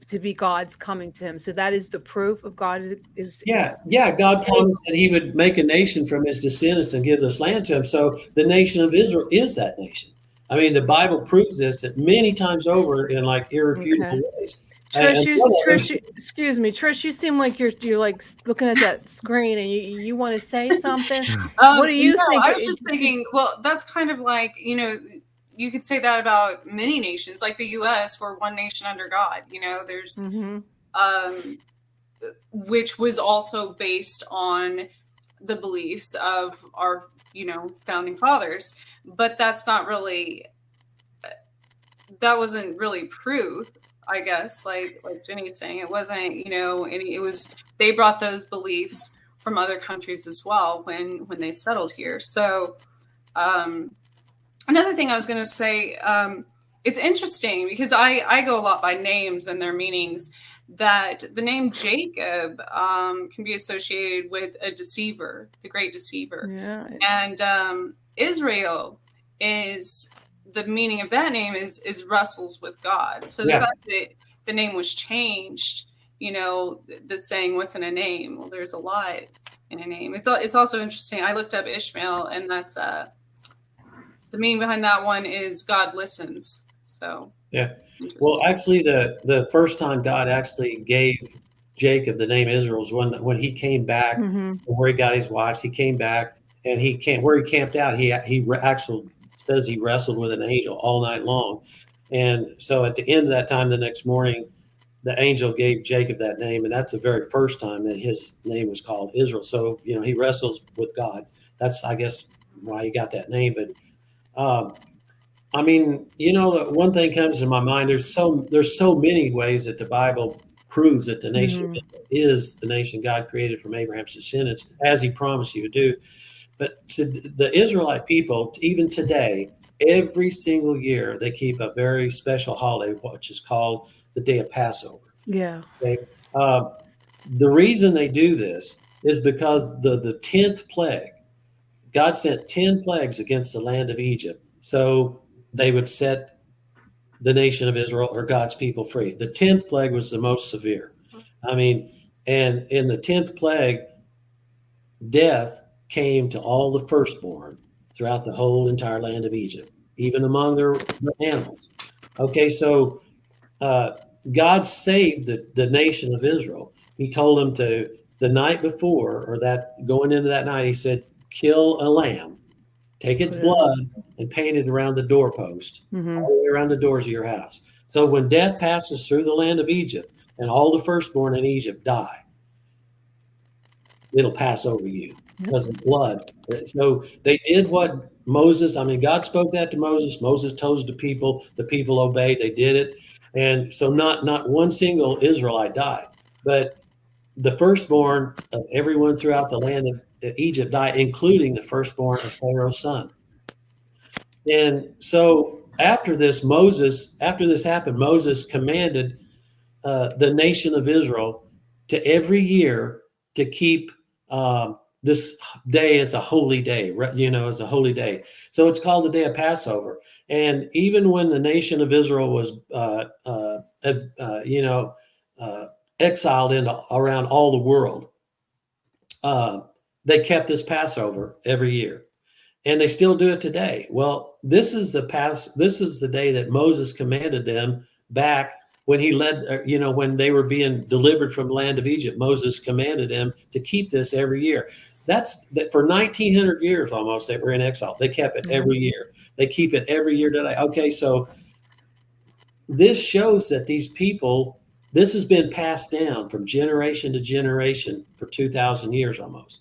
to be God's coming to him. So that is the proof of God is God promised that he would make a nation from his descendants and give this land to him. So the nation of Israel is that nation. I mean, the Bible proves this that many times over in like irrefutable ways. Trish, excuse me, Trish, you seem like you're like looking at that screen and you want to say something. What do you think? I was just thinking, well, that's kind of like, you could say that about many nations, like the U.S. We're one nation under God. There's, which was also based on the beliefs of our, founding fathers. But that's not really, that wasn't really proof, I guess. Like Jenny's saying, it wasn't, it was, they brought those beliefs from other countries as well when they settled here. So, another thing I was going to say, it's interesting because I go a lot by names and their meanings, that the name Jacob can be associated with a deceiver, the great deceiver. Yeah. And Israel is, the meaning of that name is wrestles with God. So the fact that the name was changed, the saying, what's in a name? Well, there's a lot in a name. It's also interesting. I looked up Ishmael, and that's the meaning behind that one is God listens. So well, actually, the first time God actually gave Jacob the name Israel was when he came back from where he got his wives. He came back and where he camped out. He actually says he wrestled with an angel all night long, and so at the end of that time, the next morning, the angel gave Jacob that name, and that's the very first time that his name was called Israel. So he wrestles with God. That's, I guess, why he got that name. But I mean, one thing comes to my mind. There's so many ways that the Bible proves that the nation is the nation God created from Abraham's descendants, as he promised he would do. But to the Israelite people, even today, every single year, they keep a very special holiday, which is called the Day of Passover. Yeah. Okay? The reason they do this is because the 10th plague, God sent 10 plagues against the land of Egypt. So they would set the nation of Israel or God's people free. The 10th plague was the most severe. I mean, and in the 10th plague, death came to all the firstborn throughout the whole entire land of Egypt, even among their animals. Okay, so God saved the nation of Israel. He told them the night before, or that going into that night, he said, kill a lamb, take its blood and paint it around the doorpost, all the way around the doors of your house. So when death passes through the land of Egypt and all the firstborn in Egypt die, it'll pass over you because of blood. So they did what Moses, God spoke that to Moses. Moses told the people obeyed, they did it. And so not one single Israelite died, but the firstborn of everyone throughout the land of Egypt died, including the firstborn of Pharaoh's son. And so after this happened, Moses commanded the nation of Israel to every year to keep this day as a holy day, as a holy day. So it's called the Day of Passover. And even when the nation of Israel was, exiled around all the world, they kept this Passover every year, and they still do it today. Well, this is the day that Moses commanded them back when he led, when they were being delivered from the land of Egypt. Moses commanded them to keep this every year. That's that for 1900 years almost they were in exile. They kept it every year. They keep it every year today. Okay, so this shows that these people, this has been passed down from generation to generation for 2,000 years almost.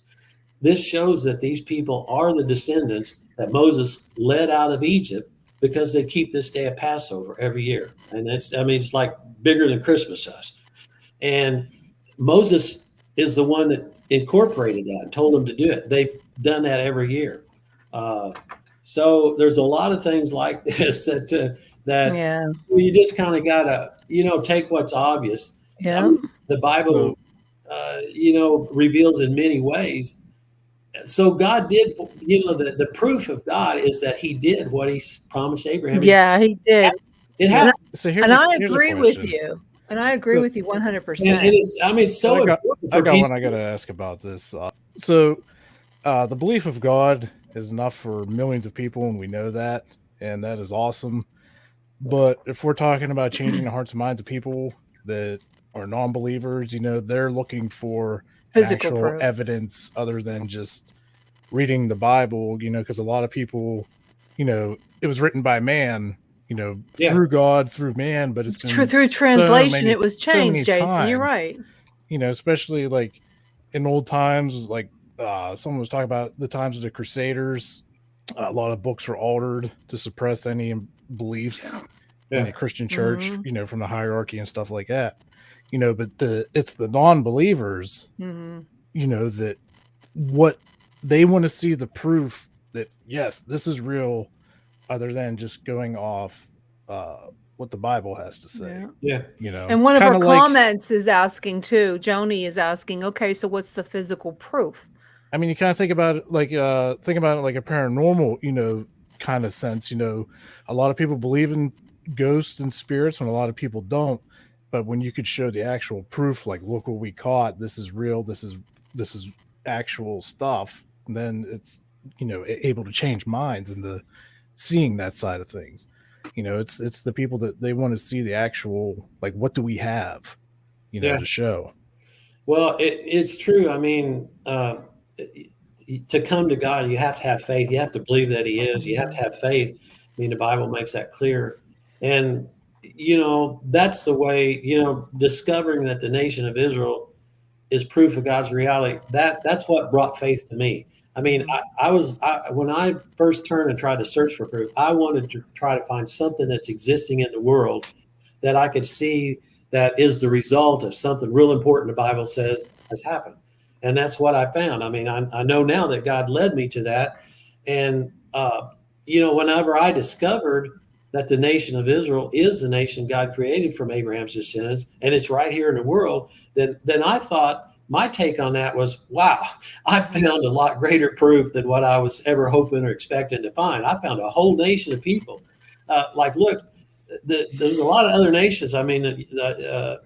This shows that these people are the descendants that Moses led out of Egypt because they keep this day of Passover every year. And it's like bigger than Christmas to us. And Moses is the one that incorporated that and told them to do it. They've done that every year. So there's a lot of things like this that you just kind of gotta, take what's obvious. Yeah. The Bible, reveals in many ways. So God did, the proof of God is that he did what he promised Abraham. Yeah, he did. It happened. So I agree with you. And I agree with you And 100%. it is, I mean, so I got, important I for got people. one I got to ask about this. The belief of God is enough for millions of people, and we know that, and that is awesome. But if we're talking about changing the hearts and minds of people that are non-believers, they're looking for an Physical actual proof. evidence other than just reading the Bible, because a lot of people, it was written by man, Yeah. through God, through man, but it's been Through translation, it was so many changed, Jason. You're times, right. especially like in old times, like someone was talking about the times of the Crusaders. A lot of books were altered to suppress any beliefs Yeah. in a Christian church, Mhm. from the hierarchy and stuff like that. But it's the non-believers, Mhm. that what they want to see the proof that yes, this is real, other than just going off what the Bible has to say. Yeah. Yeah. And one of Kind our of like, comments is asking too, Joni is asking, okay, so what's the physical proof? I mean, you kind of think about it like a paranormal, kind of sense. A lot of people believe in ghosts and spirits, and a lot of people don't. But when you could show the actual proof, like, look what we caught, this is real, this is actual stuff, then it's able to change minds into seeing that side of things. It's the people that they want to see the actual, like, what do we have, Yeah. to show. Well, it's true. I mean, to come to God, you have to have faith. You have to believe that He is. You have to have faith. I mean, the Bible makes that clear. And, that's the way, discovering that the nation of Israel is proof of God's reality. That's what brought faith to me. I mean, when I first turned and tried to search for proof, I wanted to try to find something that's existing in the world that I could see that is the result of something real important the Bible says has happened. And that's what I found. I mean, I know now that God led me to that. And, whenever I discovered that the nation of Israel is the nation God created from Abraham's descendants, and it's right here in the world, then I thought my take on that was, wow, I found a lot greater proof than what I was ever hoping or expecting to find. I found a whole nation of people. Look, there's a lot of other nations. I mean, is it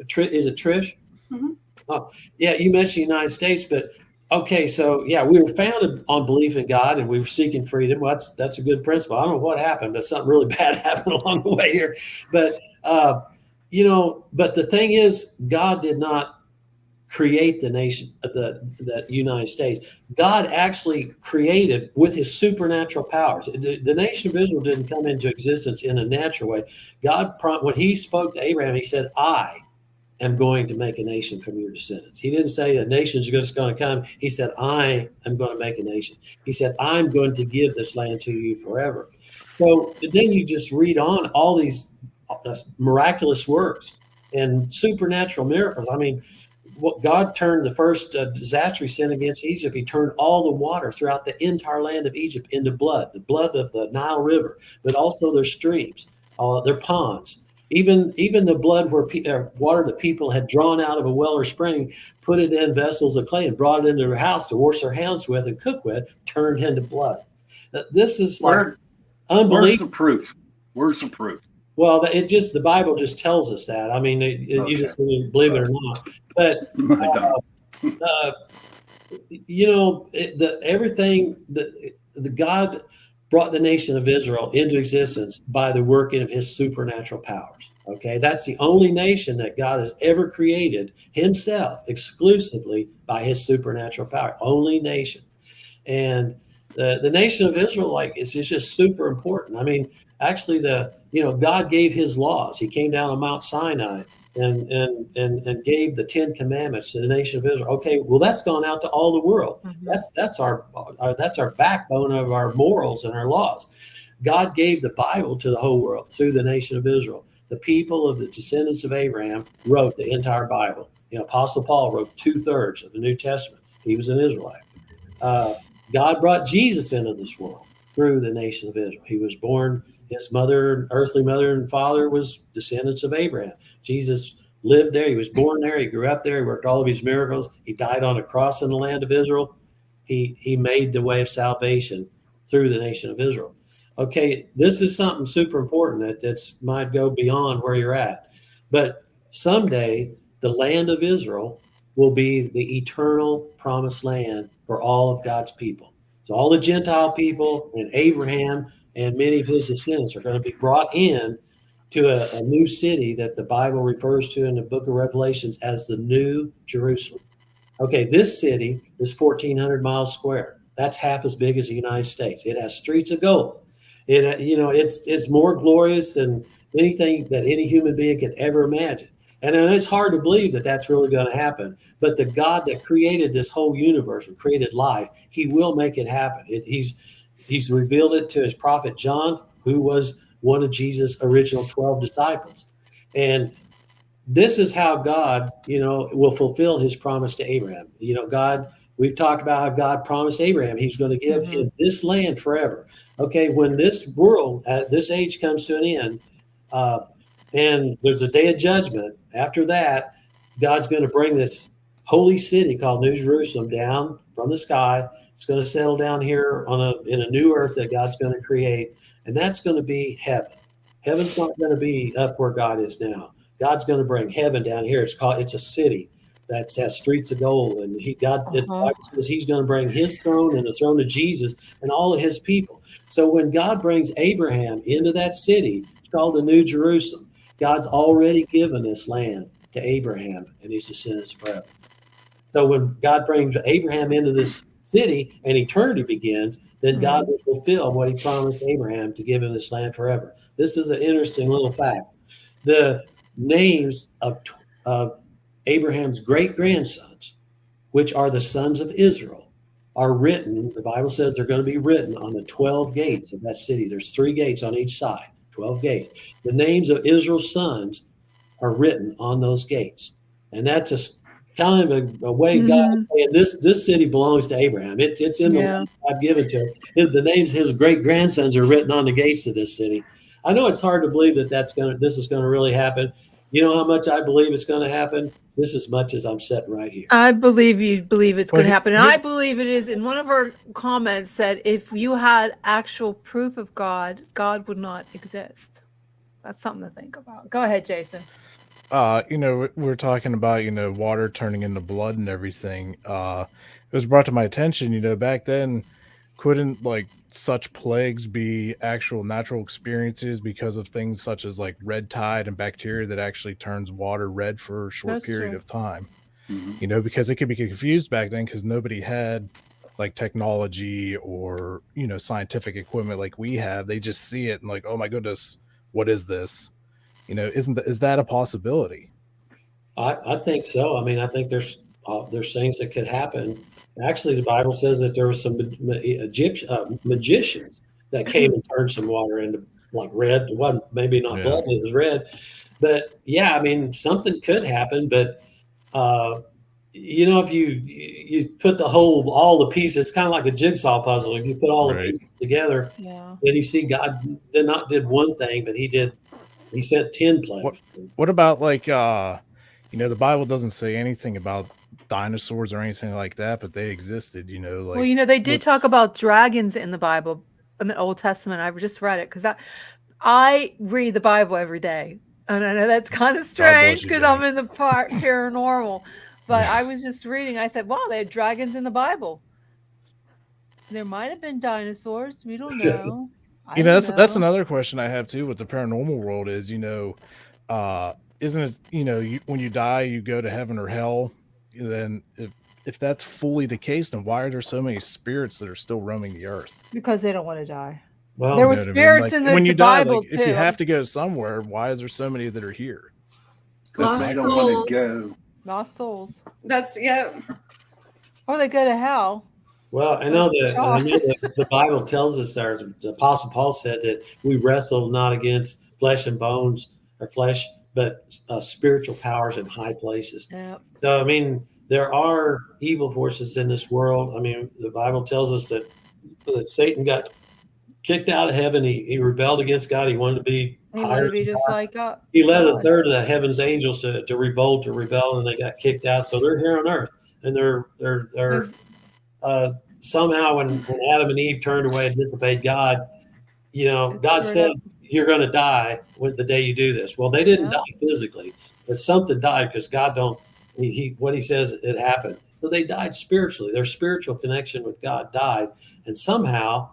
Trish? Mm-hmm. Oh, yeah, you mentioned the United States, but okay, so yeah, we were founded on belief in God, and we were seeking freedom. Well, that's a good principle. I don't know what happened, but something really bad happened along the way here. But but the thing is, God did not create the nation, the United States. God actually created with His supernatural powers. The nation of Israel didn't come into existence in a natural way. God, when He spoke to Abraham, He said, "I am going to make a nation from your descendants." He didn't say a nation's just going to come. He said, "I am going to make a nation." He said, "I'm going to give this land to you forever." So then you just read on all these miraculous works and supernatural miracles. I mean, what God turned the first disaster He sent against Egypt, He turned all the water throughout the entire land of Egypt into blood, the blood of the Nile River, but also their streams, their ponds. Even the blood where water that people had drawn out of a well or spring, put it in vessels of clay and brought it into their house to wash their hands with and cook with, turned into blood. This is like unbelievable. Where's the proof? Where's the proof? Well, the Bible just tells us that. I mean, you just believe it or not. But the God brought the nation of Israel into existence by the working of His supernatural powers. Okay, that's the only nation that God has ever created Himself exclusively by His supernatural power. Only nation. And the nation of Israel, like, it's just super important. I mean, actually, God gave His laws. He came down on Mount Sinai and gave the 10 Commandments to the nation of Israel. Okay, well, that's gone out to all the world. Mm-hmm. That's our backbone of our morals and our laws. God gave the Bible to the whole world through the nation of Israel. The people of the descendants of Abraham wrote the entire Bible. Apostle Paul wrote 2/3 of the New Testament. He was an Israelite. God brought Jesus into this world through the nation of Israel. He was born, his earthly mother and father was descendants of Abraham. Jesus lived there. He was born there. He grew up there. He worked all of his miracles. He died on a cross in the land of Israel. He made the way of salvation through the nation of Israel. Okay, this is something super important that might go beyond where you're at. But someday the land of Israel will be the eternal promised land for all of God's people. So all the Gentile people and Abraham and many of his descendants are going to be brought in to a new city that the Bible refers to in the book of Revelations as the New Jerusalem. Okay, this city is 1,400 miles square. That's half as big as the United States. It has streets of gold. It's more glorious than anything that any human being could ever imagine. And it's hard to believe that that's really going to happen. But the God that created this whole universe and created life, he will make it happen. He's revealed it to his prophet John, who was one of Jesus' original 12 disciples. And this is how God, will fulfill his promise to Abraham. We've talked about how God promised Abraham he's going to give him this land forever. Okay, when this world, this age comes to an end, and there's a day of judgment, after that, God's going to bring this holy city called New Jerusalem down from the sky. It's going to settle down here in a new earth that God's going to create, and that's going to be heaven. Heaven's not going to be up where God is now. God's going to bring heaven down here. It's a city that has streets of gold, and God says he's going to bring his throne and the throne of Jesus and all of his people. So when God brings Abraham into that city, it's called the New Jerusalem. God's already given this land to Abraham and his descendants forever. So when God brings Abraham into this city and eternity begins, then God will fulfill what he promised Abraham to give him this land forever. This is an interesting little fact. The names of Abraham's great-grandsons, which are the sons of Israel, are written. The Bible says they're going to be written on the 12 gates of that city. There's 3 gates on each side, 12 gates. The names of Israel's sons are written on those gates. And that's kind of a way God is saying this city belongs to Abraham. It's in the land I've given to him. The names of his great-grandsons are written on the gates of this city. I know it's hard to believe that this is going to really happen. You know how much I believe it's going to happen? This as much as I'm sitting right here. I believe you believe it's going to happen. And I believe it is. In one of our comments said, if you had actual proof of God, God would not exist. That's something to think about. Go ahead, Jason. We're talking about, water turning into blood and everything. It was brought to my attention, back then, couldn't such plagues be actual natural experiences because of things such as like red tide and bacteria that actually turns water red for a short period of time. Because it could be confused back then because nobody had like technology or, scientific equipment like we have. They just see it and like, oh my goodness, what is this? Is that a possibility? I think so. I mean, I think there's things that could happen. Actually, the Bible says that there were some Egyptian magicians that came and turned some water into like red. It wasn't maybe not blood, it was red. But yeah, I mean, something could happen. But if you put all the pieces, it's kind of like a jigsaw puzzle. If you put all the pieces together, then you see God did one thing, but he sent 10 plagues. What about the Bible doesn't say anything about dinosaurs or anything like that, but they existed, they did talk about dragons in the Bible, in the Old Testament. I've just read it because I read the Bible every day. And I know that's kind of strange because I'm in the part paranormal, but I was just reading. I said, wow, they had dragons in the Bible. There might have been dinosaurs. We don't know. That's another question I have too with the paranormal world is, isn't it, when you die, you go to heaven or hell? Then if that's fully the case, then why are there so many spirits that are still roaming the earth? Because they don't want to die. Well, there were spirits in the Bible too. If you have to go somewhere, why is there so many that are here? Lost souls. Lost souls. That's Or they go to hell. Well, I know that the Bible tells us there. The Apostle Paul said that we wrestle not against flesh and bones or flesh, but spiritual powers in high places. Yep. So, I mean, there are evil forces in this world. I mean, the Bible tells us that Satan got kicked out of heaven. He rebelled against God. He wanted to be just like God. He led a third of the heaven's angels to revolt or rebel, and they got kicked out. So they're here on earth, and they're somehow when Adam and Eve turned away and disobeyed God, God said you're going to die the day you do this. Well, they didn't die physically. that something died because God don't. What he says it happened. So they died spiritually. Their spiritual connection with God died, and somehow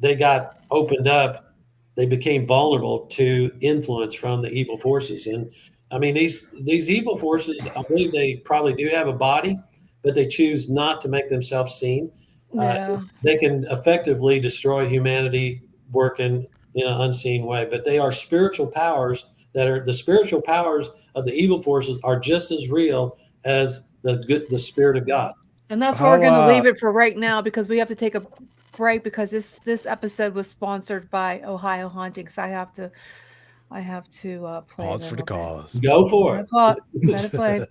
they got opened up. They became vulnerable to influence from the evil forces. And I mean, these evil forces, I believe they probably do have a body, but they choose not to make themselves seen. Yeah. They can effectively destroy humanity working in an unseen way, but they are spiritual powers that are the spiritual powers of the evil forces are just as real as the spirit of God. And that's where we're going to leave it for right now, because we have to take a break, because this episode was sponsored by Ohio Hauntings. I have to play. Pause for the cause. Go for it. Let it play.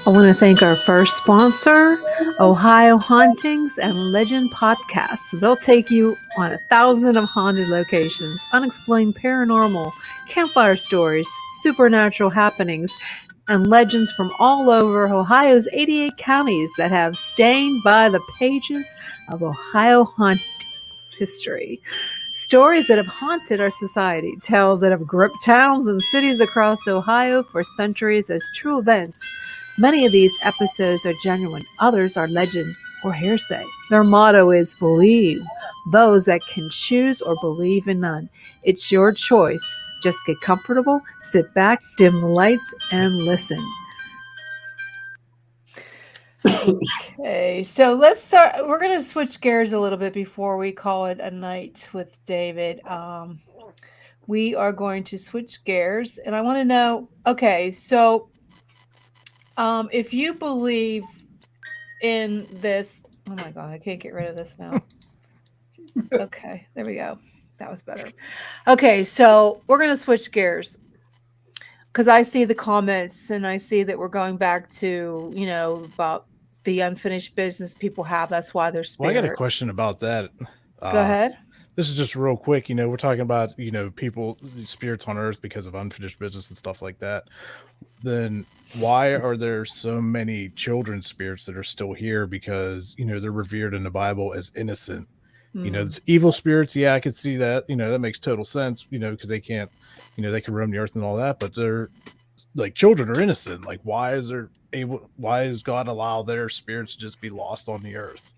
I want to thank our first sponsor, Ohio Hauntings and Legend Podcasts. They'll take you on 1,000 of haunted locations, unexplained paranormal, campfire stories, supernatural happenings, and legends from all over Ohio's 88 counties that have stained by the pages of Ohio Hauntings history. Stories that have haunted our society, tales that have gripped towns and cities across Ohio for centuries as true events. Many of these episodes are genuine, others are legend or hearsay. Their motto is believe those that can choose or believe in none. It's your choice. Just get comfortable, sit back, dim the lights, and listen. Okay, so let's start. We're going to switch gears a little bit before we call it a night with David. We are going to switch gears, and I want to know, okay, so if you believe in this, oh my God, I can't get rid of this now. Okay, there we go. That was better. Okay, so we're going to switch gears, because I see the comments and I see that we're going back to, about the unfinished business people have. That's why they're spirits. Well, I got a question about that. Go ahead. This is just real quick. We're talking about, people, spirits on earth because of unfinished business and stuff like that. Then why are there so many children's spirits that are still here? Because, they're revered in the Bible as innocent. It's evil spirits. Yeah, I could see that. That makes total sense, because they can't, they can roam the earth and all that, but they're like, children are innocent. Like, why is God allow their spirits to just be lost on the earth?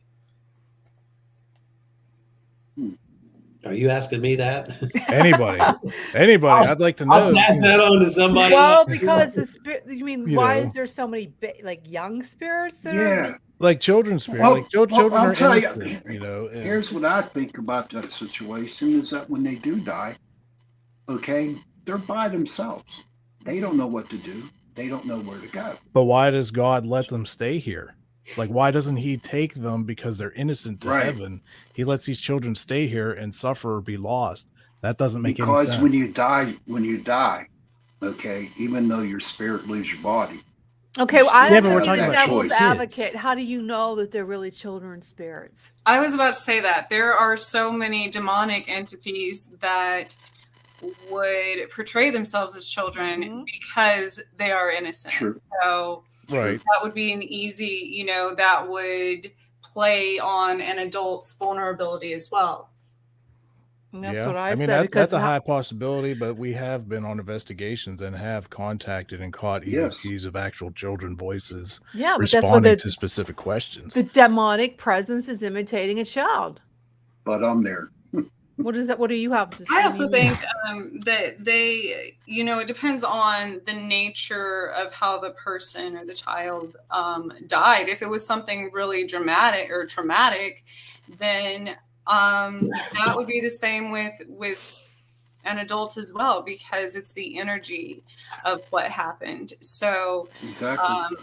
Are you asking me that? Anybody. I'd like to know. I'll pass that on to somebody. Well, because the spirit, you mean, why is there so many young spirits that are like children's spirits? Like children I'll are tell innocent, and here's what I think about that situation is that when they do die, okay, they're by themselves. They don't know what to do. They don't know where to go. But why does God let them stay here? Like, why doesn't he take them because they're innocent to heaven? He lets these children stay here and suffer or be lost. That doesn't make any sense. Because when you die, okay, even though your spirit leaves your body. Okay, well, I but don't we're know talking the about devil's advocate. How do you know that they're really children's spirits? I was about to say that there are so many demonic entities that would portray themselves as children because they are innocent. Sure. So right, that would be an easy, that would play on an adult's vulnerability as well. And that's what I mean, said. that's a high possibility, but we have been on investigations and have contacted and caught EVPs of actual children voices responding to specific questions. The demonic presence is imitating a child. But I'm there. What is that? What do you have to say? I also think that they, it depends on the nature of how the person or the child died. If it was something really dramatic or traumatic, then that would be the same with an adult as well, because it's the energy of what happened. So, exactly.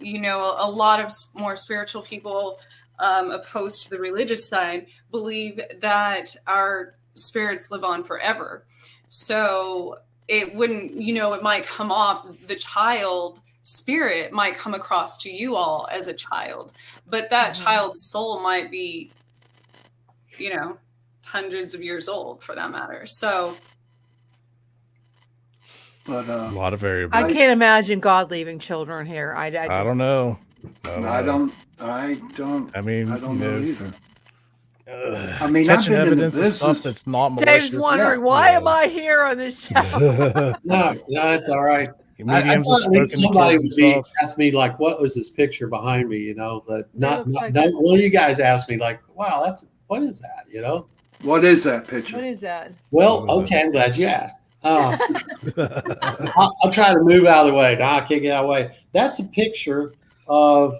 A lot of more spiritual people opposed to the religious side believe that our spirits live on forever. So it wouldn't, it might come off, the child spirit might come across to you all as a child, but that child's soul might be, hundreds of years old for that matter. So but a lot of variables. I can't imagine God leaving children here. I don't know. I don't I mean, know either. I mean, I've catching been in the evidence of stuff business. that's not malicious. Dave's wondering, why am I here on this show? No, it's all right. I Mediums are thought at least spoken to somebody kids and would stuff. ask me like, "What was this picture behind me?" You know, that looks like no a- one of you guys asked me like, "Wow, what is that?" You know. What is that picture? What is that? Well, What is okay, I'm glad you asked. I'll try to move out of the way. No, I can't get out of the way. That's a picture of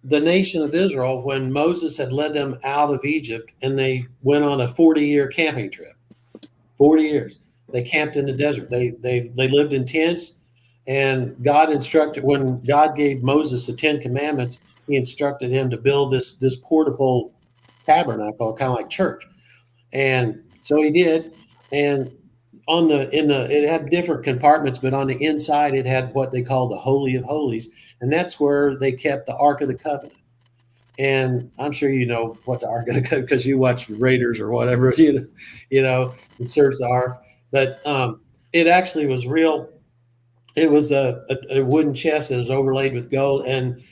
the nation of Israel when Moses had led them out of Egypt, and they went on a 40-year camping trip. 40 years. They camped in the desert. They lived in tents, and God instructed, when God gave Moses the 10 Commandments, he instructed him to build this portable tabernacle, kind of like church. And so he did. And it had different compartments, but on the inside it had what they call the Holy of Holies, and that's where they kept the Ark of the Covenant. And I'm sure you know what the Ark of the Covenant, because you watch Raiders or whatever, and search the Ark. But it actually was real. It was a wooden chest that was overlaid with gold, and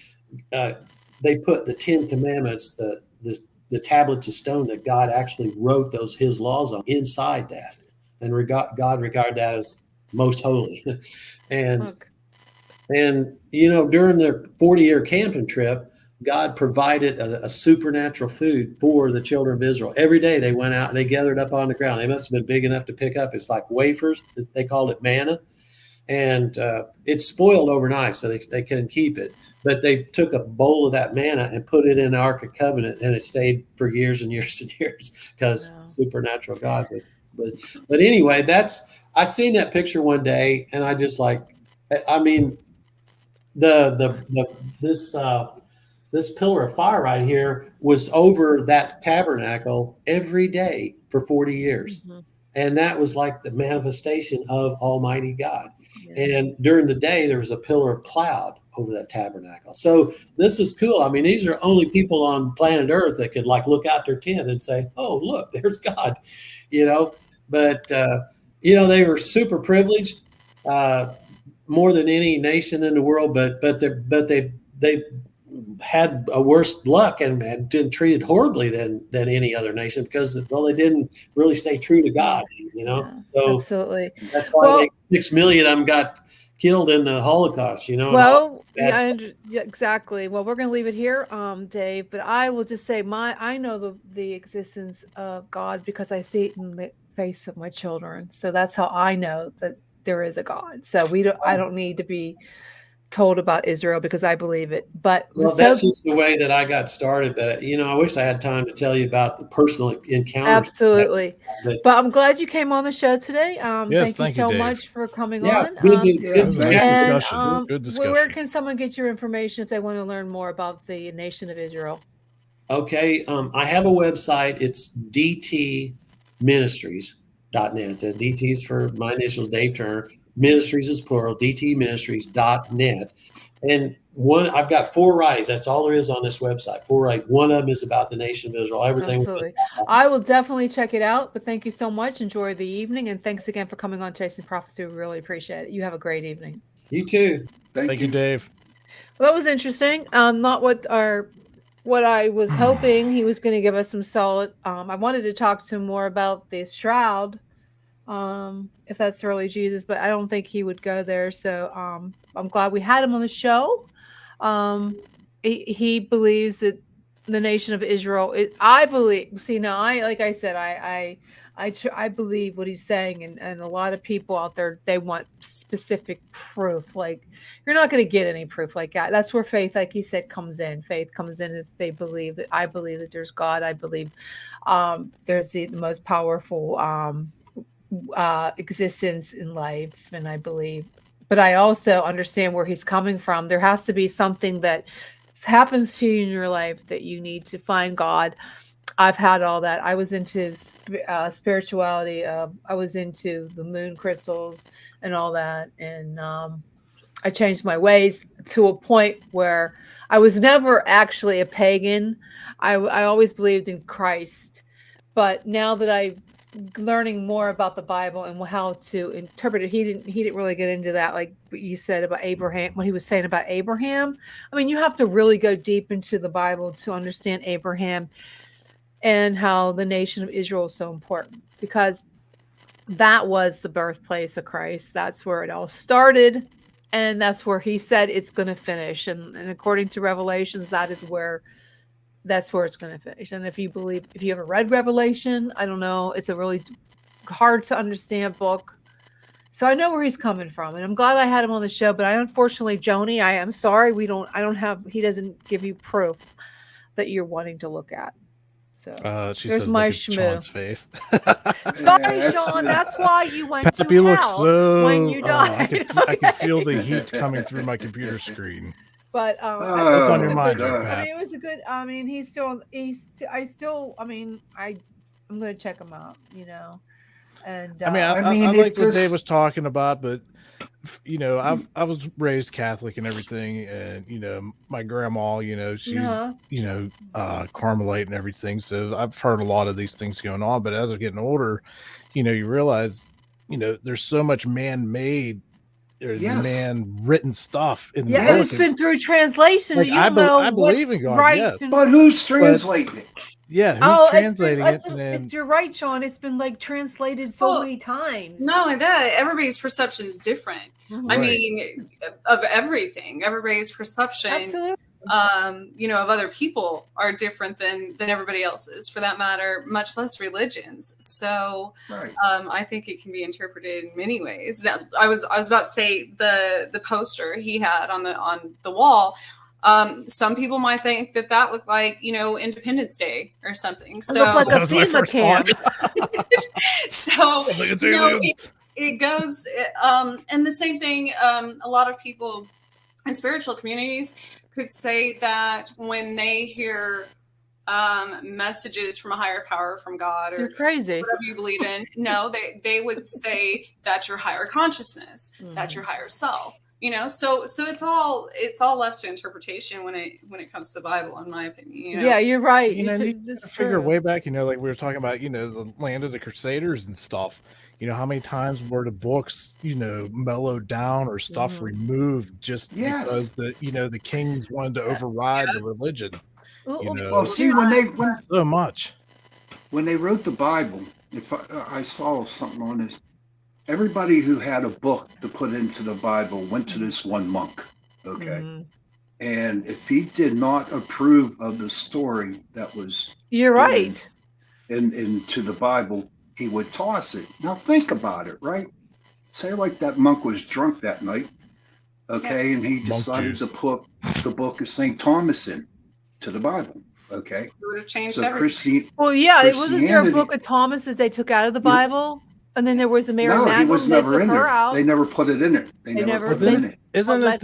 they put the 10 Commandments, the tablets of stone that God actually wrote his laws on inside that, and God regarded that as most holy. and during their 40-year camping trip, God provided a supernatural food for the children of Israel. Every day they went out and they gathered up on the ground. They must have been big enough to pick up. It's like wafers. They called it manna. And it's spoiled overnight, so they couldn't keep it. But they took a bowl of that manna and put it in the Ark of Covenant, and it stayed for years and years and years because supernatural God. But anyway, I seen that picture one day, and I just this pillar of fire right here was over that tabernacle every day for 40 years. Mm-hmm. And that was like the manifestation of Almighty God. Yeah. And during the day, there was a pillar of cloud over that tabernacle. So this is cool. I mean, these are only people on planet Earth that could look out their tent and say, "Oh, look, there's God," But, they were super privileged, more than any nation in the world, but they had a worse luck and been treated horribly than any other nation because they didn't really stay true to God, Yeah, so absolutely. That's why 6 million of them got killed in the Holocaust, Well, exactly. Well, we're going to leave it here, Dave, but I will just say I know the existence of God because I see it in the face of my children. So that's how I know that there is a God. So I don't need to be told about Israel because I believe it. But that's just the way that I got started. But I wish I had time to tell you about the personal encounters. Absolutely. But I'm glad you came on the show today. Yes, thank you so Dave. much for coming on. Good discussion. Good discussion. Where can someone get your information if they want to learn more about the nation of Israel? Okay, I have a website. It's dtministries.net. DT is for my initials, Dave Turner. Ministries is plural, dtministries.net. And I've got 4 writings. That's all there is on this website. 4 writings. One of them is about the nation of Israel. Everything. Absolutely. I will definitely check it out. But thank you so much. Enjoy the evening. And thanks again for coming on Chasing Prophecy. We really appreciate it. You have a great evening. You too. Thank you, Dave. Well, that was interesting. Not what I was hoping. He was going to give us some solid. I wanted to talk to him more about the shroud. If that's really Jesus, but I don't think he would go there. So I'm glad we had him on the show. He believes that the nation of Israel. I believe. See, now like I said, I believe what he's saying, and a lot of people out there, they want specific proof. Like, you're not going to get any proof like that. That's where faith, like he said, comes in. Faith comes in if they believe that. I believe that there's God. I believe there's the most powerful existence in life, and I believe, but I also understand where he's coming from. There has to be something that happens to you in your life that you need to find God. I've had all that. I was into spirituality. I was into the moon crystals and all that, and I changed my ways to a point where I was never actually a pagan. I always believed in Christ, but now that I've learning more about the Bible and how to interpret it, he didn't really get into that, like what you said about Abraham, what he was saying about Abraham. I mean, you have to really go deep into the Bible to understand Abraham. and how the nation of Israel is so important, because that was the birthplace of Christ. That's where it all started. And that's where he said it's going to finish. And according to Revelations, that's where it's going to finish. And if you ever read Revelation, I don't know, it's a really hard to understand book. So I know where he's coming from, and I'm glad I had him on the show. But unfortunately, Joni, I am sorry, he doesn't give you proof that you're wanting to look at. So She there's says, my look at Sean's face. Sorry, Yeah, Sean. That's why you went to Penelope looks hell when you so. I died. could feel the heat coming through my computer screen. But What's on your mind, there, God. Pat? I mean, it was a good. I mean, I'm going to check him out. And I mean, I like what Dave was talking about, but I was raised Catholic and everything, and my grandma, she, Carmelite and everything. So I've heard a lot of these things going on. But as I'm getting older, you realize, there's so much man-made, man-written stuff in the book. It's been through translation. Like, You don't know I believe in God, right. yes. But who's translating it? Yeah, who's translating it? You're right, Sean. It's been translated so many times. Not only that, everybody's perception is different. Mm-hmm. I mean, of everything. Everybody's perception, absolutely, of other people are different than everybody else's, for that matter, much less religions. So Right. I think it can be interpreted in many ways. Now, I was about to say the poster he had on the wall. Some people might think that looked like, Independence Day or something. So it looked like a FEMA camp. So it goes, and the same thing. A lot of people in spiritual communities could say that when they hear messages from a higher power, from God, or they're crazy, whatever you believe in. No, they would say that's your higher consciousness, that's your higher self. So it's all left to interpretation when it comes to the Bible, in my opinion. Yeah, you're right. You figure way back, like we were talking about, the land of the Crusaders and stuff. How many times were the books, mellowed down or stuff removed just because the kings wanted to override the religion. Well, see, when so much when they wrote the Bible, if I saw something on this. Everybody who had a book to put into the Bible went to this one monk, okay? Mm-hmm. And if he did not approve of the story that was into the Bible, he would toss it. Now think about it, right? Say like that monk was drunk that night, okay, and he decided to put the book of St. Thomas in to the Bible, okay? It would have changed everything. It wasn't there a book of Thomas that they took out of the Bible? And then there was a Mary Magdalene. He was never in there. Out. They never put it in there. They never put it in it. Isn't it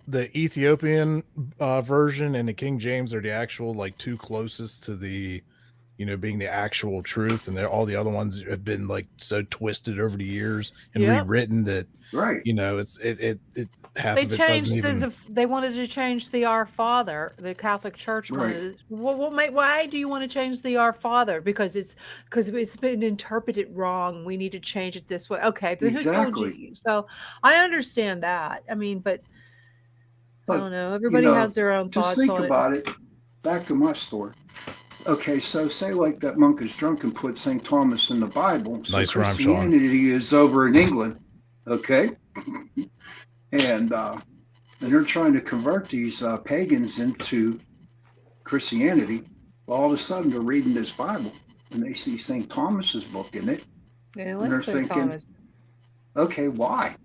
the Ethiopian version and the King James are the actual two closest to the, being the actual truth, and all the other ones have been so twisted over the years and rewritten that it's half they of it changed even... they wanted to change the Our Father. The Catholic Church wanted. Why do you want to change the Our Father? Because it's been interpreted wrong. We need to change it this way. Okay, then who told you? So I understand that. I mean, but I don't know. Everybody has their own thoughts on it. Just think about it. Back to my story. Okay, so say like that monk is drunk and put St. Thomas in the Bible. So nice rhyme, Sean. Christianity is over in England, okay? And they're trying to convert these pagans into Christianity. Well, all of a sudden, they're reading this Bible, and they see St. Thomas's book in it. Yeah, and they're thinking, okay, why?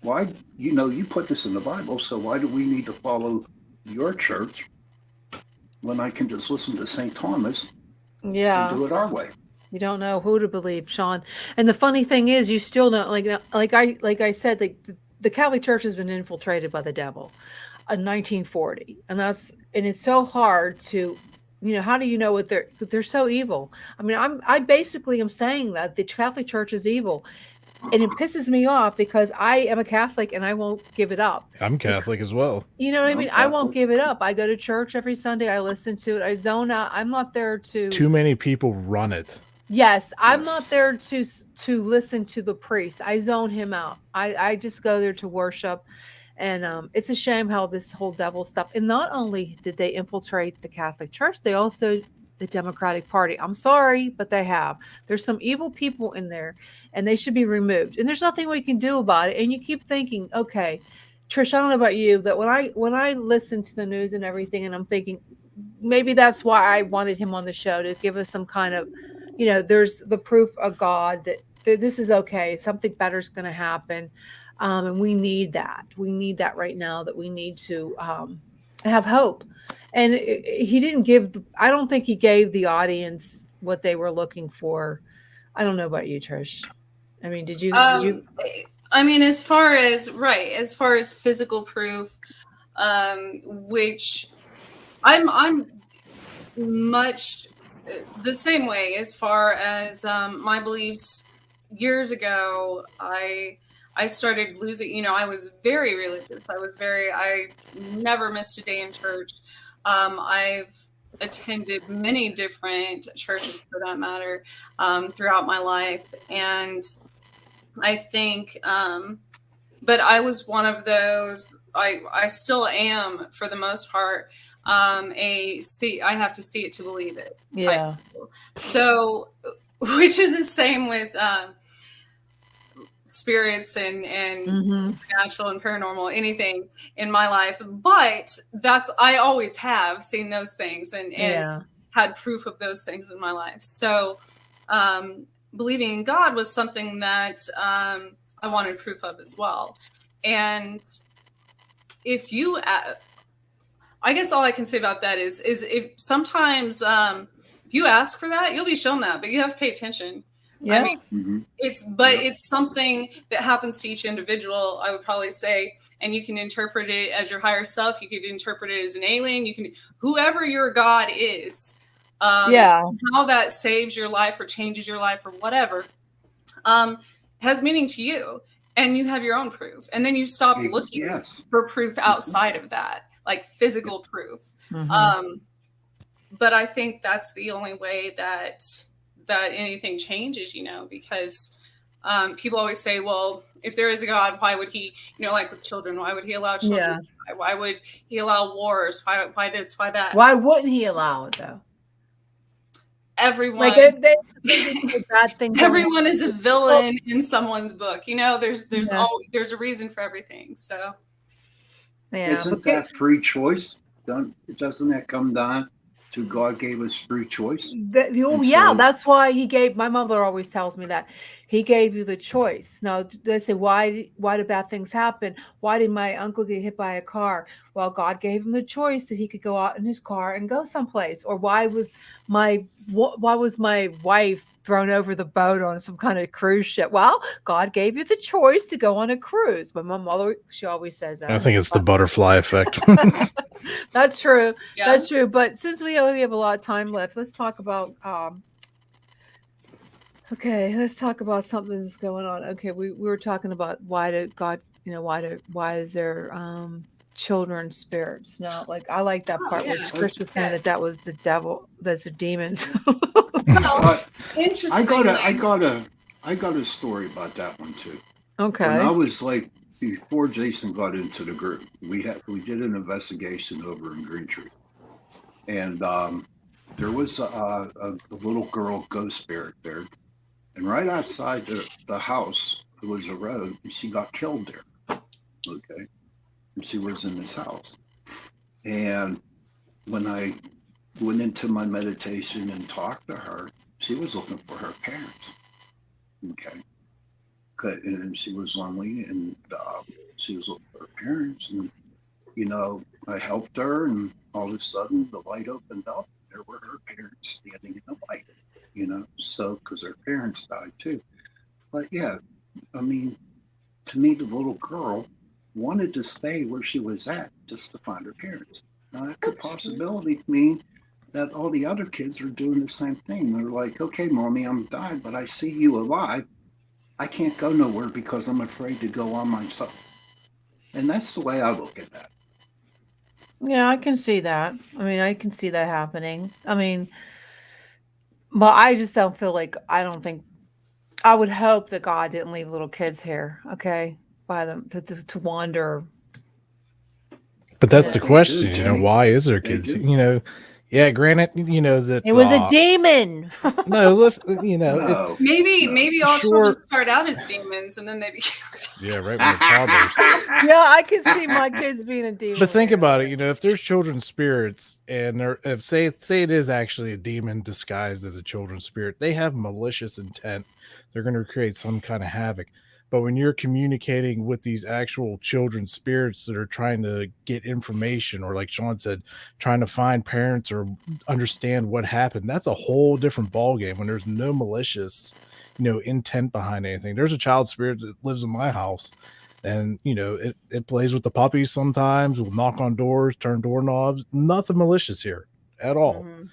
Why, you put this in the Bible, so why do we need to follow your church when I can just listen to St. Thomas and do it our way? You don't know who to believe, Sean. And the funny thing is, you still don't like I said, the Catholic Church has been infiltrated by the devil in 1940, and it's so hard to, how do you know what they're so evil? I mean, I basically am saying that the Catholic Church is evil. And it pisses me off because I am a Catholic and I won't give it up. I'm Catholic as well. You know what I mean? I won't give it up. I go to church every Sunday. I listen to it. I zone out. I'm not there to... Too many people run it. Yes. I'm not there to listen to the priest. I zone him out. I just go there to worship. And it's a shame how this whole devil stuff... And not only did they infiltrate the Catholic Church, they also the Democratic Party. I'm sorry, but they have. There's some evil people in there, and they should be removed. And there's nothing we can do about it. And you keep thinking, okay, Trish, I don't know about you, that when I listen to the news and everything, and I'm thinking maybe that's why I wanted him on the show, to give us some kind of, there's the proof of God that this is okay. Something better is going to happen. And we need that. We need that right now, that we need to have hope. And he didn't give, I don't think he gave the audience what they were looking for. I don't know about you, Trish. I mean, did you? I mean, as far as physical proof, which I'm much the same way as far as my beliefs. Years ago, I started losing, I was very religious. I never missed a day in church. I've attended many different churches, for that matter, throughout my life. And I think, but I was one of those, I still am, for the most part, I have to see it to believe it. Yeah. So, which is the same with spirits and natural and paranormal, anything in my life. But I always have seen those things and had proof of those things in my life. So believing in God was something that I wanted proof of as well. And if you, I guess all I can say about that is if sometimes if you ask for that, you'll be shown that, but you have to pay attention. Yeah. I mean, it's something that happens to each individual, I would probably say, and you can interpret it as your higher self. You could interpret it as an alien. You can, whoever your God is, how that saves your life or changes your life or whatever, has meaning to you, and you have your own proof. And then you stop looking for proof outside of that, like physical proof. But I think that's the only way that anything changes, because people always say, well, if there is a God, why would he, like with children, why would he allow children to die? Why would he allow wars? Why this, why that? Why wouldn't he allow it, though? Everyone, bad things. Everyone is a villain in someone's book. There's a reason for everything. So, isn't that free choice? Doesn't that come down to God gave us free choice? That's why he gave. My mother always tells me that he gave you the choice. Now they say, why do bad things happen? Why did my uncle get hit by a car? Well, God gave him the choice that he could go out in his car and go someplace. Or why was my wife thrown over the boat on some kind of cruise ship? Well, God gave you the choice to go on a cruise. But my mother, she always says that. I think it's the butterfly effect. That's true. Yeah. That's true. But since we only have a lot of time left, let's talk about let's talk about something that's going on. Okay, we were talking about why is there children spirits? No, like I like that part which Chris was saying that was the devil, that's the demons. Interesting. I got a story about that one too. Okay. When I was before Jason got into the group, we did an investigation over in Green Tree, and there was a little girl ghost spirit there, and right outside the house there was a road, and she got killed there. Okay, and she was in this house, and when I went into my meditation and talked to her, she was looking for her parents. Okay. And she was lonely, and she was looking for her parents, and I helped her, and all of a sudden the light opened up. There were her parents standing in the light, so because her parents died too. But yeah, I mean, to me, the little girl wanted to stay where she was at just to find her parents. Now that could possibly mean that all the other kids are doing the same thing. They're like, okay, mommy, I'm dying, but I see you alive. I can't go nowhere because I'm afraid to go on myself. And that's the way I look at that. Yeah, I can see that. I mean, I can see that happening. I mean, but I just don't feel like, I would hope that God didn't leave little kids here, okay, by them to wander. But that's the question, why is there kids? Yeah, granted, you know that It was a demon. no, listen, you know, No. Maybe all Sure. children start out as demons and then they become yeah, right when they're toddlers. Yeah, I could see my kids being a demon. But think about it, you know, if there's children's spirits and they're if say it is actually a demon disguised as a children's spirit, they have malicious intent. They're going to create some kind of havoc. But when you're communicating with these actual children's spirits that are trying to get information, or like Sean said, trying to find parents or understand what happened, that's a whole different ballgame when there's no malicious, you know, intent behind anything. There's a child spirit that lives in my house. And you know, it plays with the puppies sometimes, will knock on doors, turn doorknobs, nothing malicious here at all. Mhm.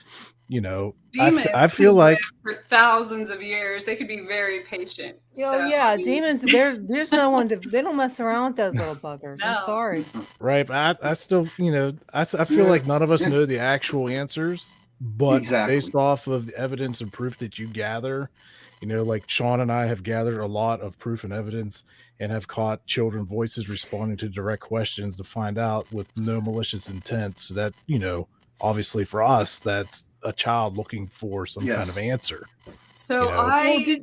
You know, demons. I feel can like live for thousands of years. They could be very patient. Oh So, yeah, I mean, demons. There's no one to. They don't mess around with those little buggers. I'm No. sorry. right, but I still, you know, I feel Yeah, like none of us yeah. know the actual answers, but Exactly. based off of the evidence and proof that you gather, you know, like Sean and I have gathered a lot of proof and evidence and have caught children voices responding to direct questions to find out with no malicious intent. So that, you know, obviously for us, that's a child looking for some kind of Yes. answer. so You know. I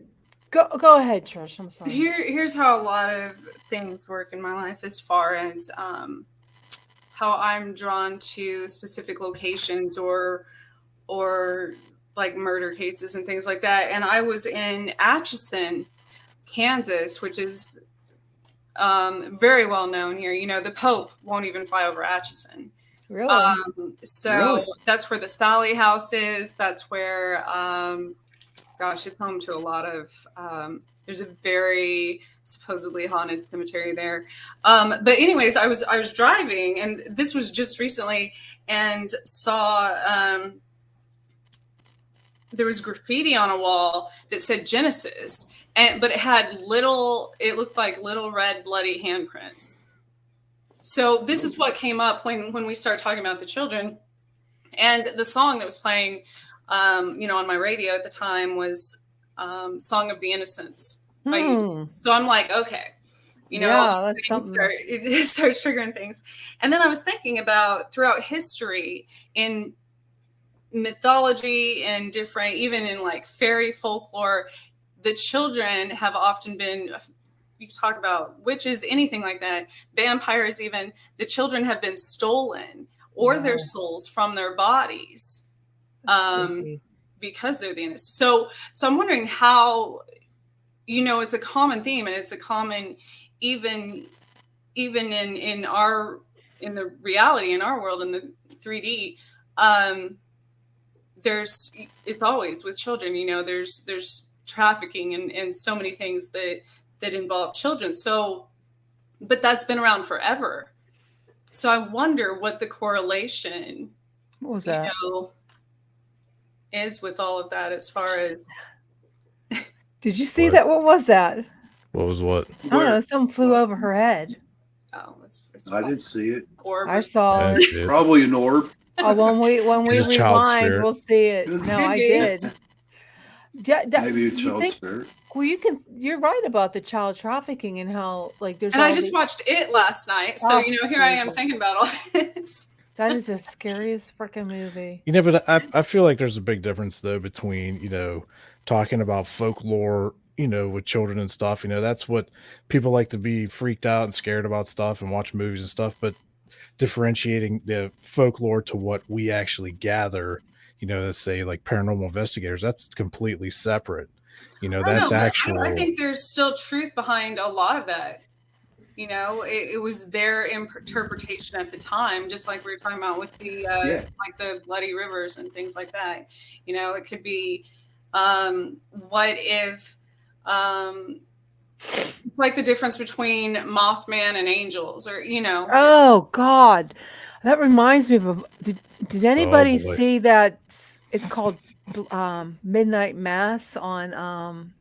Go ahead, Trish. I'm sorry. here's how a lot of things work in my life as far as how I'm drawn to specific locations or like murder cases and things like that. And I was in Atchison, Kansas, which is very well known here. You know, the Pope won't even fly over Atchison. Really? So Really? that's where the Sally House is. That's where, gosh, it's home to a lot of. There's a very supposedly haunted cemetery there. But anyways, I was driving, and this was just recently, and saw there was graffiti on a wall that said Genesis, but it had it looked like little red bloody handprints. So this is what came up when we started talking about the children, and the song that was playing, you know, on my radio at the time was "Song of the Innocents" by YouTube. So I'm like, okay, you know, Yeah, that's something. it starts triggering things. And then I was thinking about throughout history in mythology and different, even in like fairy folklore, the children have often been. You talk about witches, anything like that, vampires, even the children have been stolen or their souls from their bodies because they're the innocent. So I'm wondering how, you know, it's a common theme, and it's a common even in the reality in our world in the 3D. It's always with children, you know, there's trafficking and so many things that involve children. So, but that's been around forever. So I wonder what the correlation, What was that? you know, is with all of that as far as. Did you see What? that? What was that? What was what? I don't know. Something flew over her head. Oh, it's I didn't see it. orb I or saw Yeah, it. shit. Probably an orb. When we It's a child rewind, spirit. we'll see it. No, Could I be. did. Maybe a you child think? spirit. Well, you're right about the child trafficking and how like there's. And all I just the- watched it last night. So, Oh, you know, here I am Jesus. thinking about all this. That is the scariest freaking movie. You know, but I feel like there's a big difference though between, you know, talking about folklore, you know, with children and stuff. You know, that's what people like to be freaked out and scared about stuff and watch movies and stuff. But differentiating the folklore to what we actually gather, you know, let's say like paranormal investigators, that's completely separate. You know, I don't that's know, but actual. I think there's still truth behind a lot of that. You know, it was their interpretation at the time, just like we were talking about with the like the bloody rivers and things like that. You know, it could be what if it's like the difference between Mothman and angels, or you know. Oh God, that reminds me of. Did anybody boy. see that? It's called Midnight Mass on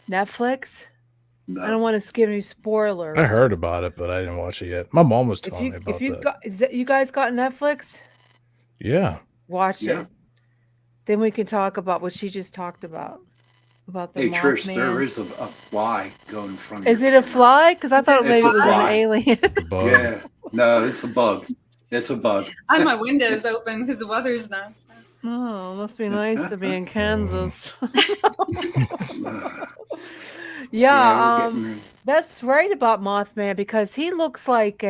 Netflix. No. I don't want to give any spoilers. I heard about it, but I didn't watch it yet. My mom was If telling me about you that. you guys got Netflix? Yeah. Watch Yeah. it. Then we can talk about what she just talked about the Hey, Trish, Mothman. there is a fly going in front of Is your it a camera. fly? Because I thought It's maybe a it was an fly. alien. The bug. Yeah. No, it's a bug. It's a bug. I have my windows open because the weather's nice. Oh, must be nice to be in Kansas. Yeah, we're getting That's right about Mothman because he looks like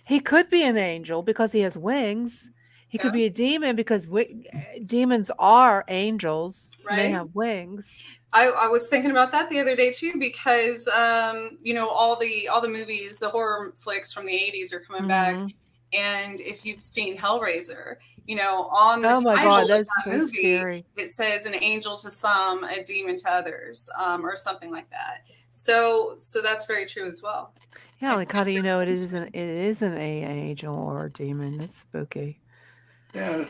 he could be an angel because he has wings. He could Yeah. be a demon because demons are angels. And they Right. have wings. I was thinking about that the other day too because you know, all the movies, the horror flicks from the 80s are coming back. Mhm. And if you've seen Hellraiser, you know, on the Oh my title God, of that's that so movie, scary. it says an angel to some, a demon to others, or something like that. So that's very true as well. Yeah, I like how do you know it isn't an angel or a demon? That's spooky. Yeah,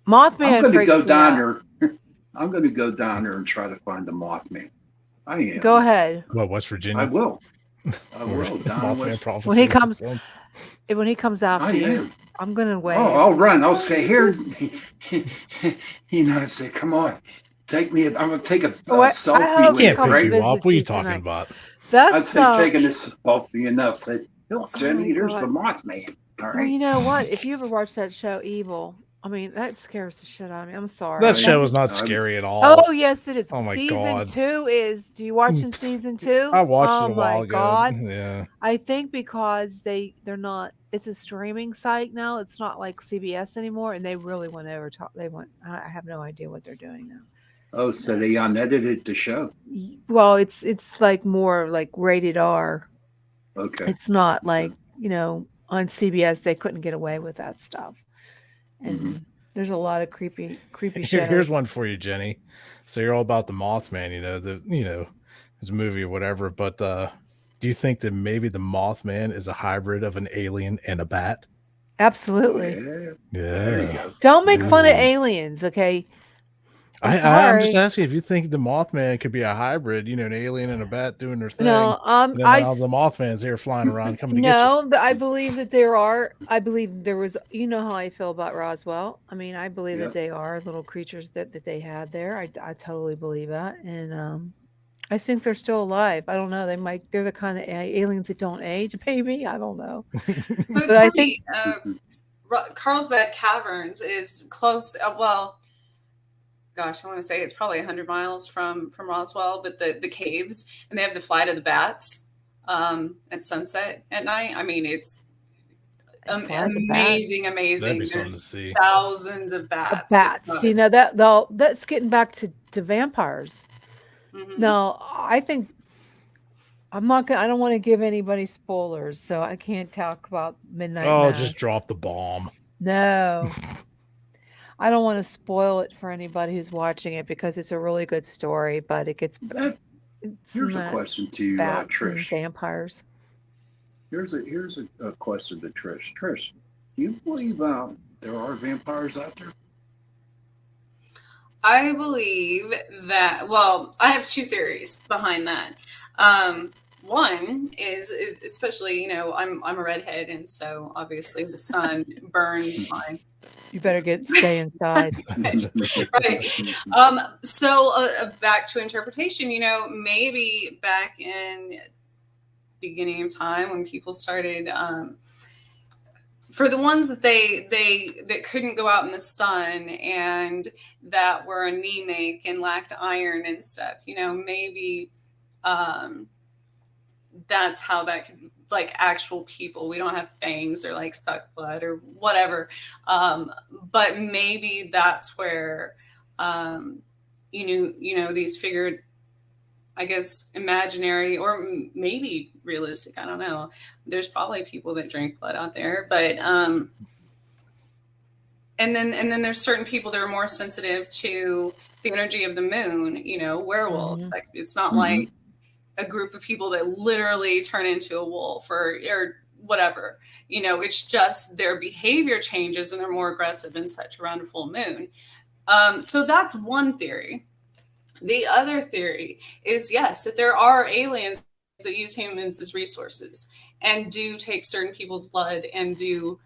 Mothman I'm going to freaks go me down out. there. I'm going to go down there and try to find the Mothman. I am. Go ahead. What, West Virginia? I will. I Where will. Down Mothman West. prophecy When he was comes, fulfilled? when he comes after I you, am. I'm gonna wave. Oh, I'll run. I'll say, here, you know, I say, come on, take me. I'm going to take a What? I selfie hope with he Can't comes pick right? you visit up. What are you you talking tonight. about? I'd That's say taking this selfie enough. Say, look, Jenny, my there's God. the Mothman. All Well, right. you know what? If you ever watch that show, Evil, I mean, that scares the shit out of me. I'm sorry. That I- show is not I'm- scary at all. Oh yes, it is. Oh my Season God. 2 is. Do you watch in season 2? I watched Oh it a while my ago. God. Yeah. I think because they're not. It's a streaming site now. It's not like CBS anymore, and they really went over top. They went. I have no idea what they're doing now. Oh, so they unedited the show. Well, it's like more like rated R. Okay. It's not like, you know, on CBS they couldn't get away with that stuff. And Mhm. there's a lot of creepy Here's shows. one for you, Jenny. So you're all about the Mothman, it's a movie or whatever. But do you think that maybe the Mothman is a hybrid of an alien and a bat? Absolutely. Yeah. There you Yeah. go. Don't make fun of Ooh. aliens, okay? I'm I'm just sorry. asking if you think the Mothman could be a hybrid, an alien and a bat doing their thing. No, And then I now the Mothman's here flying around coming to get no, I believe that there are. I believe there was. You know how I feel about Roswell. I mean, I believe Yep. that they are little creatures that they had there. I totally believe that, and I think they're still alive. I don't know. They're the kind of aliens that don't age. Maybe I don't know. So it's But I funny. think Carlsbad Caverns is close. Well, gosh, I want to say it's probably 100 miles from Roswell, but the caves, and they have the flight of the bats at sunset at night. I mean, it's Fly the bat. amazing. That'd be something to There's see. thousands of bats. Bats. You know that's getting back to vampires. Mhm. No, I think I'm not gonna. I don't want to give anybody spoilers, so I can't talk about Midnight Oh, Mass. just drop the bomb. No, I don't want to spoil it for anybody who's watching it because it's a really good story, but it gets it's Here's a not question to you, bats and Trish. vampires. Here's a question to Trish. Trish, do you believe there are vampires out there? I believe that. Well, I have two theories behind that. One is especially, I'm a redhead, and so obviously the sun burns my You better stay inside. right. So back to interpretation. Maybe back in beginning of time when people started. For the ones that that couldn't go out in the sun and that were anemic and lacked iron and stuff, maybe that's how that could, like, actual people. We don't have fangs or like suck blood or whatever, but maybe that's where these figured, I guess, imaginary or maybe realistic. I don't know. There's probably people that drink blood out there, but and then there's certain people that are more sensitive to the energy of the moon. Werewolves. Mhm. Like, it's not Mhm. like a group of people that literally turn into a wolf or whatever. It's just their behavior changes and they're more aggressive and such around a full moon. So that's one theory. The other theory is, yes, that there are aliens that use humans as resources and do take certain people's blood and do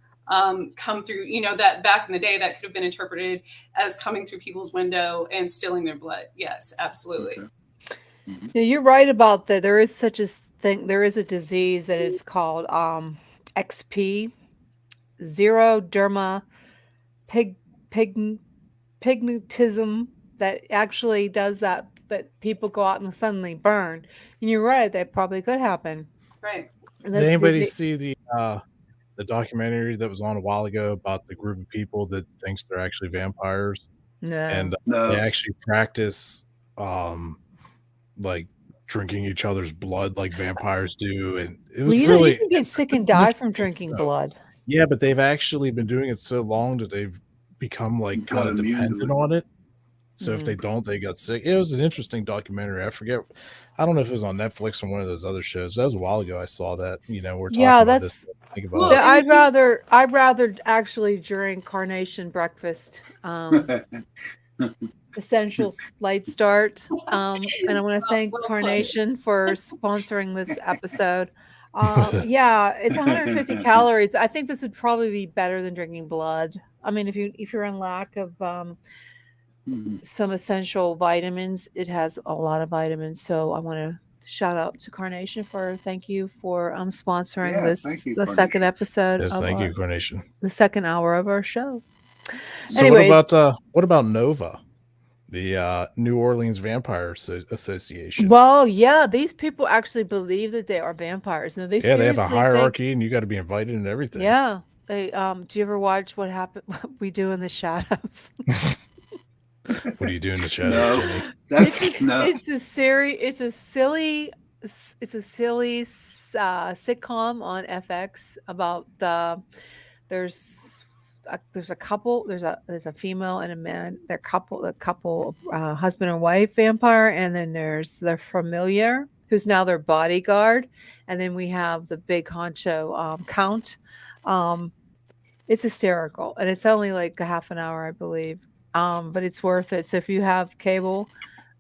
come through, that back in the day that could have been interpreted as coming through people's window and stealing their blood. Yes, absolutely. Okay. Yeah, you're right about that. There is such a thing. There is a disease that is called XP, xeroderma pigmentism that actually does that people go out and suddenly burn. And you're right, that probably could happen. Right. And Did anybody see the documentary that was on a while ago about the group of people that thinks they're actually vampires? No. And No. they actually practice like drinking each other's blood like vampires do, and it was You really can get sick and die from drinking blood. Yeah, but they've actually been doing it so long that they've become like You've kind got of immune to dependent it. on it. So if they don't, they got sick. It was an interesting documentary. I forget. I don't know if it was on Netflix or one of those other shows. That was a while ago. I saw that. We're talking about this. Think about Well, it. I'd rather actually drink carnation breakfast. Essential Light Start. And I want to thank Well played. Carnation for sponsoring this episode. Yeah, it's 150 calories. I think this would probably be better than drinking blood. I mean, if you're in lack of some essential vitamins, it has a lot of vitamins. So I want to shout out to Carnation thank you for sponsoring Yeah, this thank you, the second Carnation. episode Yes, of thank you, Carnation. the second hour of our show. So Anyways, what about Nova, the New Orleans Vampire Association? well, yeah, these people actually believe that they are vampires. Now they They have a seriously hierarchy, and you got to be invited and everything. Yeah, they. Do you ever watch what we do in the shadows? What do you do in the shadows, No, Jenny? that's no. It's a silly sitcom on FX about there's a couple, there's a female and a man. They're a couple husband and wife vampire, and then there's their familiar who's now their bodyguard, and then we have the big honcho count. It's hysterical, and it's only like a half an hour, I believe. But it's worth it. So if you have cable,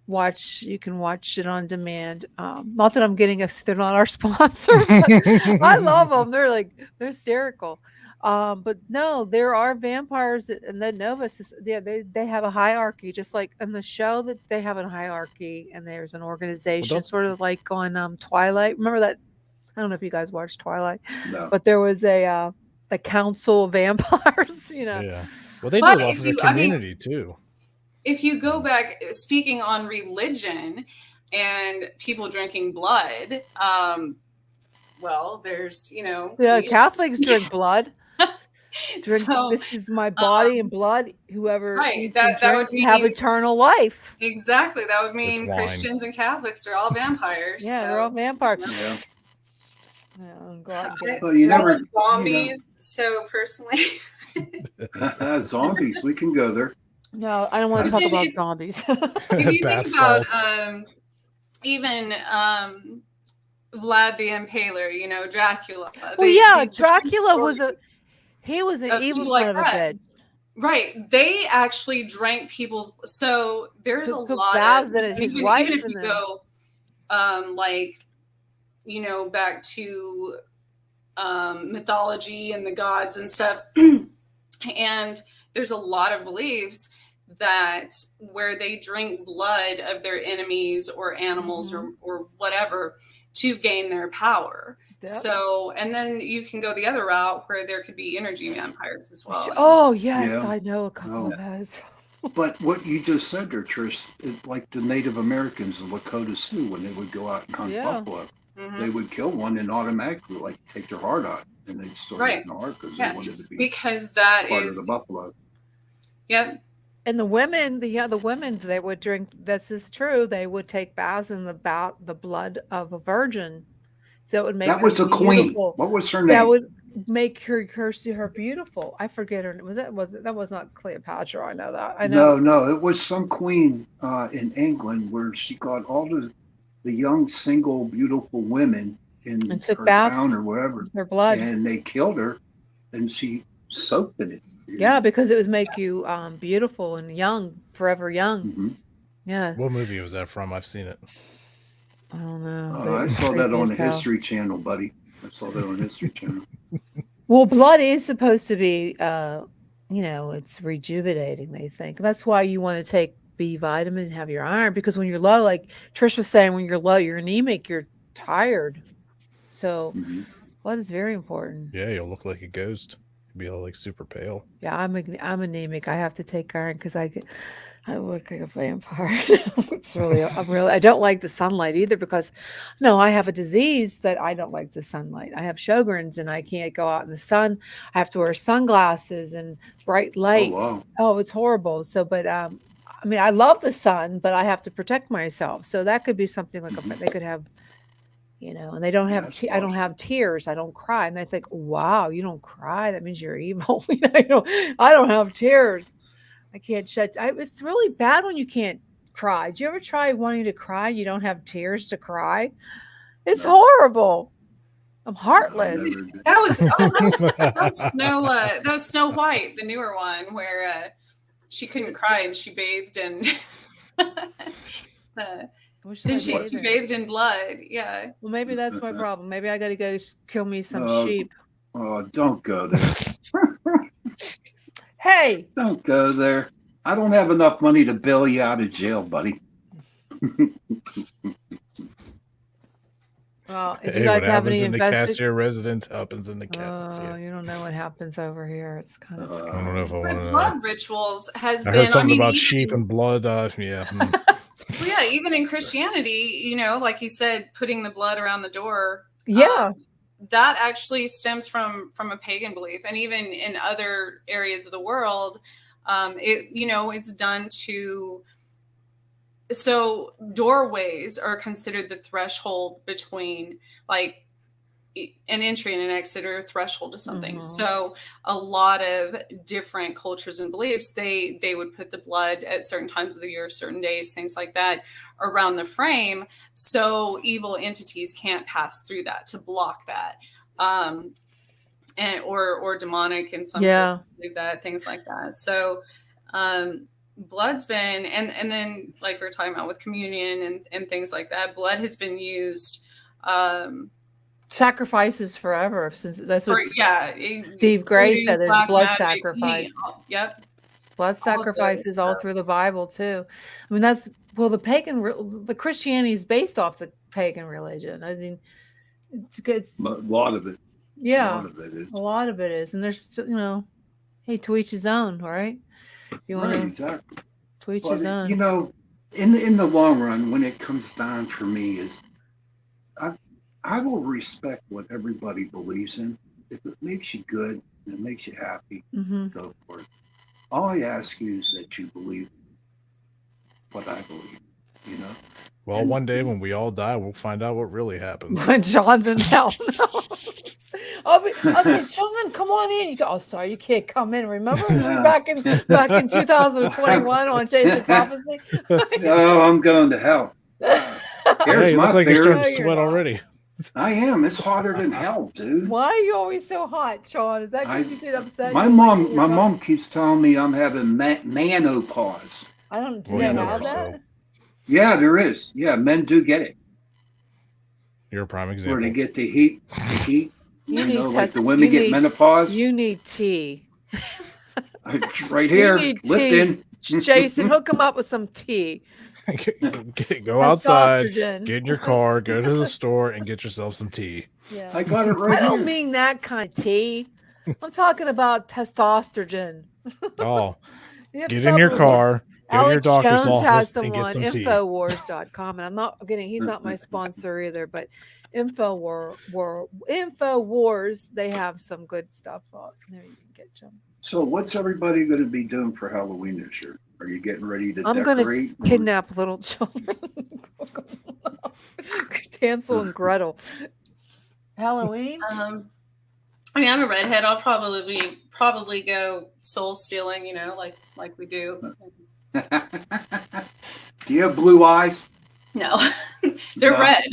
you can watch it on demand. Not that I'm getting they're not our sponsor, but I love them. They're hysterical. But no, there are vampires and the Novus they have a hierarchy, just like in the show that they have a hierarchy, and there's an organization sort of like on Twilight. Remember that? I don't know if you guys watched Twilight, No. but there was a council of vampires, Yeah. Well, they do But a lot if for the you- I mean- community too. If you go back, speaking on religion and people drinking blood, well, there's, Yeah, Catholics drink blood. So, This is my body and blood. Whoever right, eats that and would drinks have mean- eternal life. exactly. That would mean It's wine. Christians and Catholics are all vampires. Yeah, so. they're all vampires. Yeah. Yeah, go out and get it. Well, you I never. love zombies, so personally. Zombies. We can go there. No, I don't want to talk about zombies. If you Bath think about salts. even Vlad the Impaler, Dracula. Well, yeah, Dracula was an of evil people like son of a that. bitch. Right. They actually drank people's. So there's a Took lot baths of. in it, his even wife if and you them. go, back to mythology and the gods and stuff. And there's a lot of beliefs that where they drink blood of their enemies or animals or whatever to gain their power. Yep. So, and then you can go the other route where there could be energy vampires as well. Oh yes, Yeah. I know a couple Oh. of those. But what you just said there, Trish, is like the Native Americans, the Lakota Sioux, when they would go out and hunt Yeah. buffalo, Mhm. they would kill one and automatically take their heart out, and they'd start Right. eating the heart because Yeah. they wanted to be Because that part is, of the buffalo. yep. And the women, the women, they would drink. This is true. They would take baths in the blood of a virgin. That would make That was her a queen. beautiful. What was her name? That would make her beautiful. I forget her. That was not Cleopatra. I know that. I know. No, it was some queen in England where she got all the young, single, beautiful women in And took her baths town or wherever, Her blood. and they killed her, and she soaked in it. Yeah, because it would make you beautiful and young, forever young. Mhm. Yeah. What movie was that from? I've seen it. I don't know. but Oh, it I was saw that creepy on as the hell. History Channel, buddy. I saw that on History Channel. Well, blood is supposed to be, it's rejuvenating, they think. That's why you want to take B vitamin and have your iron, because when you're low, like Trish was saying, when you're low, you're anemic, you're tired. So Mhm. Blood is very important. Yeah, you'll look like a ghost. You'll be all like super pale. Yeah, I'm anemic. I have to take iron because I look like a vampire. I don't like the sunlight either because, no, I have a disease that I don't like the sunlight. I have Sjogren's and I can't go out in the sun. I have to wear sunglasses and bright Oh light. wow. Oh, it's horrible. So, but I mean, I love the sun, but I have to protect myself. So that could be something like they could have, and they don't have. That's I don't awesome. have tears. I don't cry, and they think, "Wow, you don't cry? That means you're evil." I don't have tears. I can't shed. It's really bad when you can't cry. Did you ever try wanting to cry? You don't have tears to cry. It's No. horrible. I'm I heartless. never did. That was Snow White, the newer one, where she couldn't cry and she bathed in. Wish Then I she bathed in- bathed in blood. Yeah. Well, maybe that's my problem. Maybe I got to go kill me some Oh. sheep. Oh, don't go there. Hey, Don't go there. I don't have enough money to bail you out of jail, buddy. well, if Hey, you guys what have any happens in the invested, Cassia residence happens in the Cassia. oh, you don't know what happens over here. It's kind of Uh, scary. I don't know if I want But to blood know. rituals has I been. heard something about even- sheep and blood. Yeah. Well, yeah, even in Christianity, like you said, putting the blood around the door. Yeah. That actually stems from a pagan belief, and even in other areas of the world, it's done to. So doorways are considered the threshold between like an entry and an exit, or a threshold to something. Mhm. So a lot of different cultures and beliefs, they would put the blood at certain times of the year, certain days, things like that around the frame. So evil entities can't pass through that, to block that. Or demonic in some Yeah. people believe that, things like that. So blood's been, and then like we're talking about with communion and things like that, blood has been used Sacrifices forever since that's what Steve voodoo, Gray said. There's black blood magic, sacrifice. Yep. Blood All of those sacrifices all stuff. through the Bible too. I mean, the Christianity is based off the pagan religion. I mean, it's good. a lot of it. A Yeah, lot of it is. a lot of it is, and there's hey, to each his own, right? If you want Right, to exactly. to each But, his own. in the long run, when it comes down for me, is I will respect what everybody believes in. If it makes you good and it makes you happy, Hmm. go for it. All I ask you is that you believe what I believe. Well, one day when we all die, we'll find out what really happened. When John's in hell. I'll say, John, come on in. You go, oh, sorry, you can't come in. Remember back in 2021 on Chasing Prophecy? Oh, I'm going to hell. Here's Hey, you my look like you're theory. starting to No, you're sweat not. already. I am. It's hotter than hell, dude. Why are you always so hot, Sean? Is that because you get upset? My You don't like mom, when my you're talking? mom keeps telling me I'm having menopause. I don't. Do Well, they you know have her, that? so Yeah, there is. Yeah, men do get it. you're a prime Where example. they get the heat. You You need know, like test- the women you get need- menopause. You need tea. Right here, need Lipton. Jason, hook him up with some tea. Go outside, Testosterone. get in your car, go to the store, and get yourself some tea. Yeah. I got it right I don't here. mean that kind of tea. I'm talking about testosterone. Oh, You have get in your some- car, go to your Alex doctor's Jones has office, some and get on some tea. Infowars.com, and I'm not getting. He's not my sponsor either, but Infowars, they have some good stuff on there. You can get some. So, what's everybody going to be doing for Halloween this year? Are you getting ready to I'm going decorate? to kidnap little children. Hansel and Gretel. Halloween? I mean, I'm a redhead. I'll probably go soul stealing, like we do. Do you have blue eyes? No, they're No. red.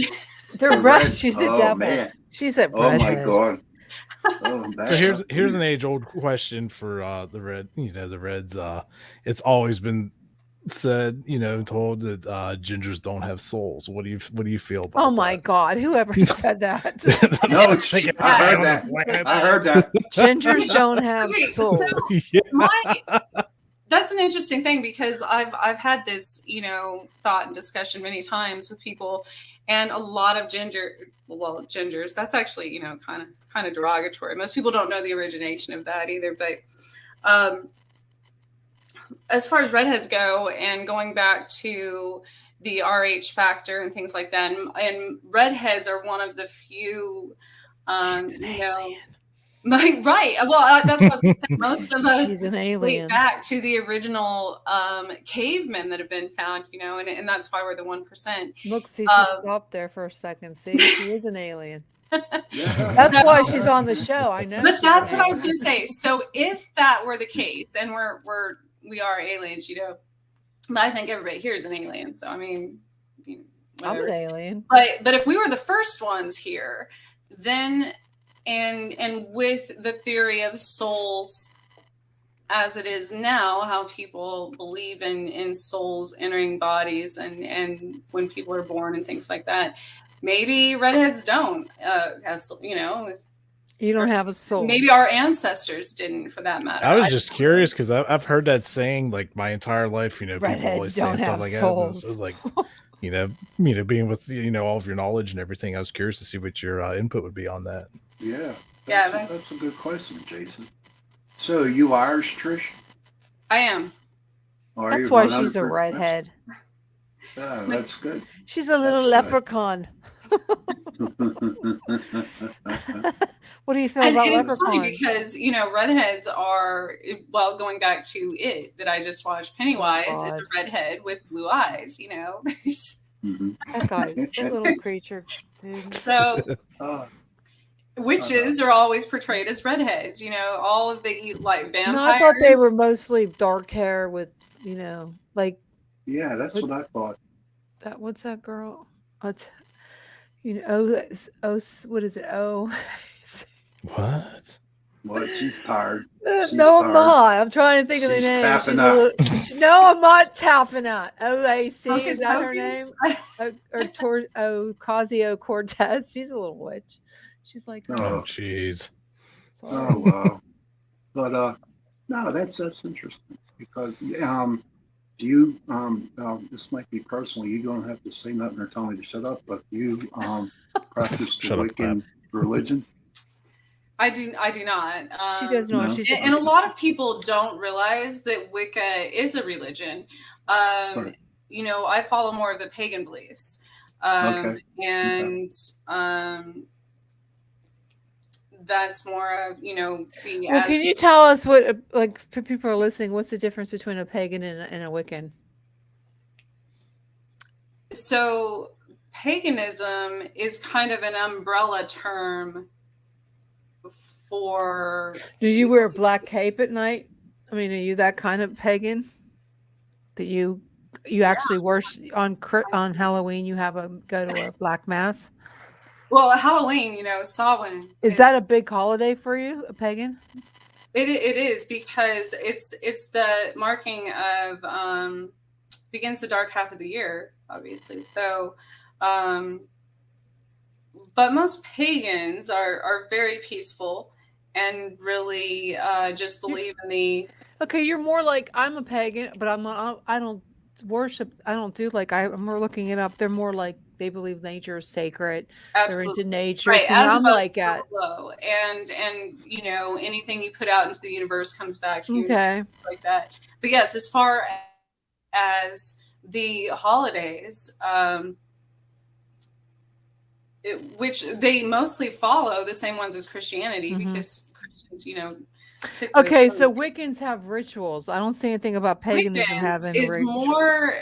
They're red. She's a Oh, devil. man. She's a Oh my redhead. god. Oh, So here's an age old question for the Reds. It's always been said, told that gingers don't have souls. What do you feel about Oh my that? God! Whoever said that? No, I heard that. I heard that. Gingers don't have Okay, souls. That's an interesting thing because I've had this, thought and discussion many times with people, and a lot of gingers. That's actually, kind of derogatory. Most people don't know the origination of that either. But as far as redheads go, and going back to the RH factor and things like that, and redheads are one of the few, right. Well, that's what I was going to say. Most of us She's an date alien. back to the original cavemen that have been found, and that's why we're the 1%. Look, see, she stopped there for a second. See, she is an alien. Yeah. That's why she's on the show. I know. But that's what I was going to say. So if that were the case, and we are aliens, but I think everybody here is an alien. So I mean, I'm an alien. But if we were the first ones here, then and with the theory of souls as it is now, how people believe in souls entering bodies and when people are born and things like that, maybe redheads don't have, You don't have a soul. Maybe our ancestors didn't, for that matter. I was just curious because I've heard that saying like my entire life. People Redheads always say don't stuff have like souls. that. It's like, being with all of your knowledge and everything, I was curious to see what your input would be on that. Yeah. That's That's a good question, Jason. So you Irish, Trish? I am. Or are That's you why she's a 100%? redhead. Oh, that's good. She's a little That's good. leprechaun. What do you feel about And it's leprechauns? funny because, redheads are, well, going back to it that I just watched, Pennywise is a God. redhead with blue eyes, There's, That guy, that little creature, dude. so Oh, witches are always portrayed as redheads, all of the like vampires. No, I thought they were mostly dark hair with, like yeah, that's what I thought. that. What's that girl? What is it? Oh, What? Well, she's tired. She's no, I'm tired. not. I'm trying to think of the She's name. tapping She's out. no, I'm not tapping out. OAC, Hocus is that her name? Pocus? Ocasio-Cortez. She's a little witch. She's like, Oh, jeez. Oh, wow. But no, that's interesting because do you this might be personal. You don't have to say nothing or tell me to shut up. But do you practice the Shut up, Wiccan religion? I do not. she doesn't know what No. she's And a lot of people don't realize that Wicca is a religion. Right. I follow more of the pagan beliefs. Okay. And that's more of, the Well, can you tell us what, like, for people who are listening, what's the difference between a pagan and a Wiccan? So paganism is kind of an umbrella term for. Do you wear a black cape at night? I mean, are you that kind of pagan? That you actually worship on Halloween? You go to a black mass. Well, Halloween, Samhain. Is that a big holiday for you, a pagan? It is because it's the marking of begins the dark half of the year, obviously. So, but most pagans are very peaceful and really just believe in the. Okay, you're more like I'm a pagan, but I don't worship. I don't do like I'm looking it up. They're more like they believe nature is sacred. Absolutely. They're into nature. Right. So As I'm above, like so at below. And anything you put out into the universe comes back to you. okay. Like that. But yes, as far as the holidays, which they mostly follow the same ones as Christianity, because Christians, Okay, so Wiccans have rituals. I don't see anything about paganism having is rituals. more.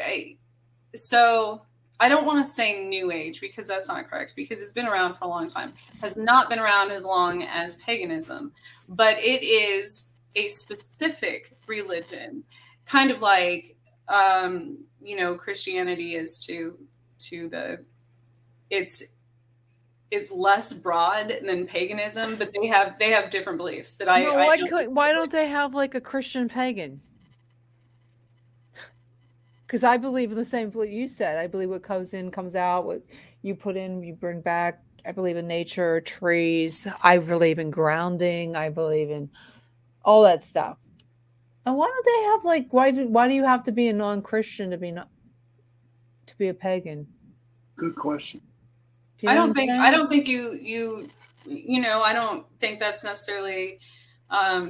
So I don't want to say New Age because that's not correct, because it's been around for a long time. Has not been around as long as paganism, but it is a specific religion, kind of like Christianity is to the. It's less broad than paganism, but they have different beliefs that why don't they have like a Christian pagan? Because I believe the same what you said. I believe what goes in comes out. What you put in, you bring back. I believe in nature, trees. I believe in grounding. I believe in all that stuff. And why don't they have like why do you have to be a non-Christian to be a pagan? Good question. You I know don't what I'm think saying? I don't think I don't think that's necessarily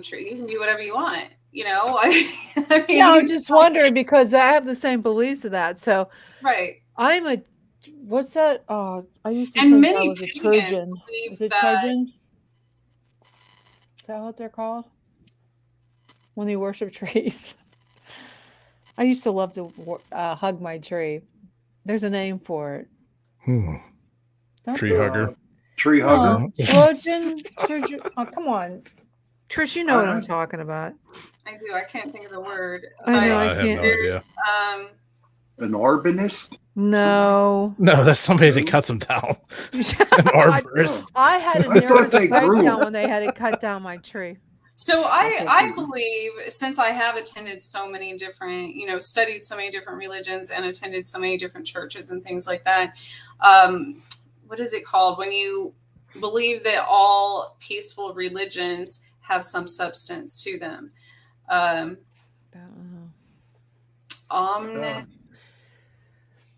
true. You can be whatever you want. I mean, Yeah, I'm just wondering because I have the same beliefs of that. So right. I'm a what's that? Oh, I used to And think I many was a pagans Trojan. believe Is it that. Trojan? Is that what they're called? When they worship trees. I used to love to hug my tree. There's a name for it. Don't Tree be- hugger. Tree hugger. Trojan. Oh, come on. Trish, you know what I'm talking about. I do. I can't think of the word. I know, I I have can't. no idea. An arbanist. No. No, that's somebody that No? cuts them down. An I arborist. had a I thought nervous they grew. breakdown when they had to cut down my tree. So Okay. I believe, since I have attended so many different, studied so many different religions and attended so many different churches and things like that. What is it called when you believe that all peaceful religions have some substance to them?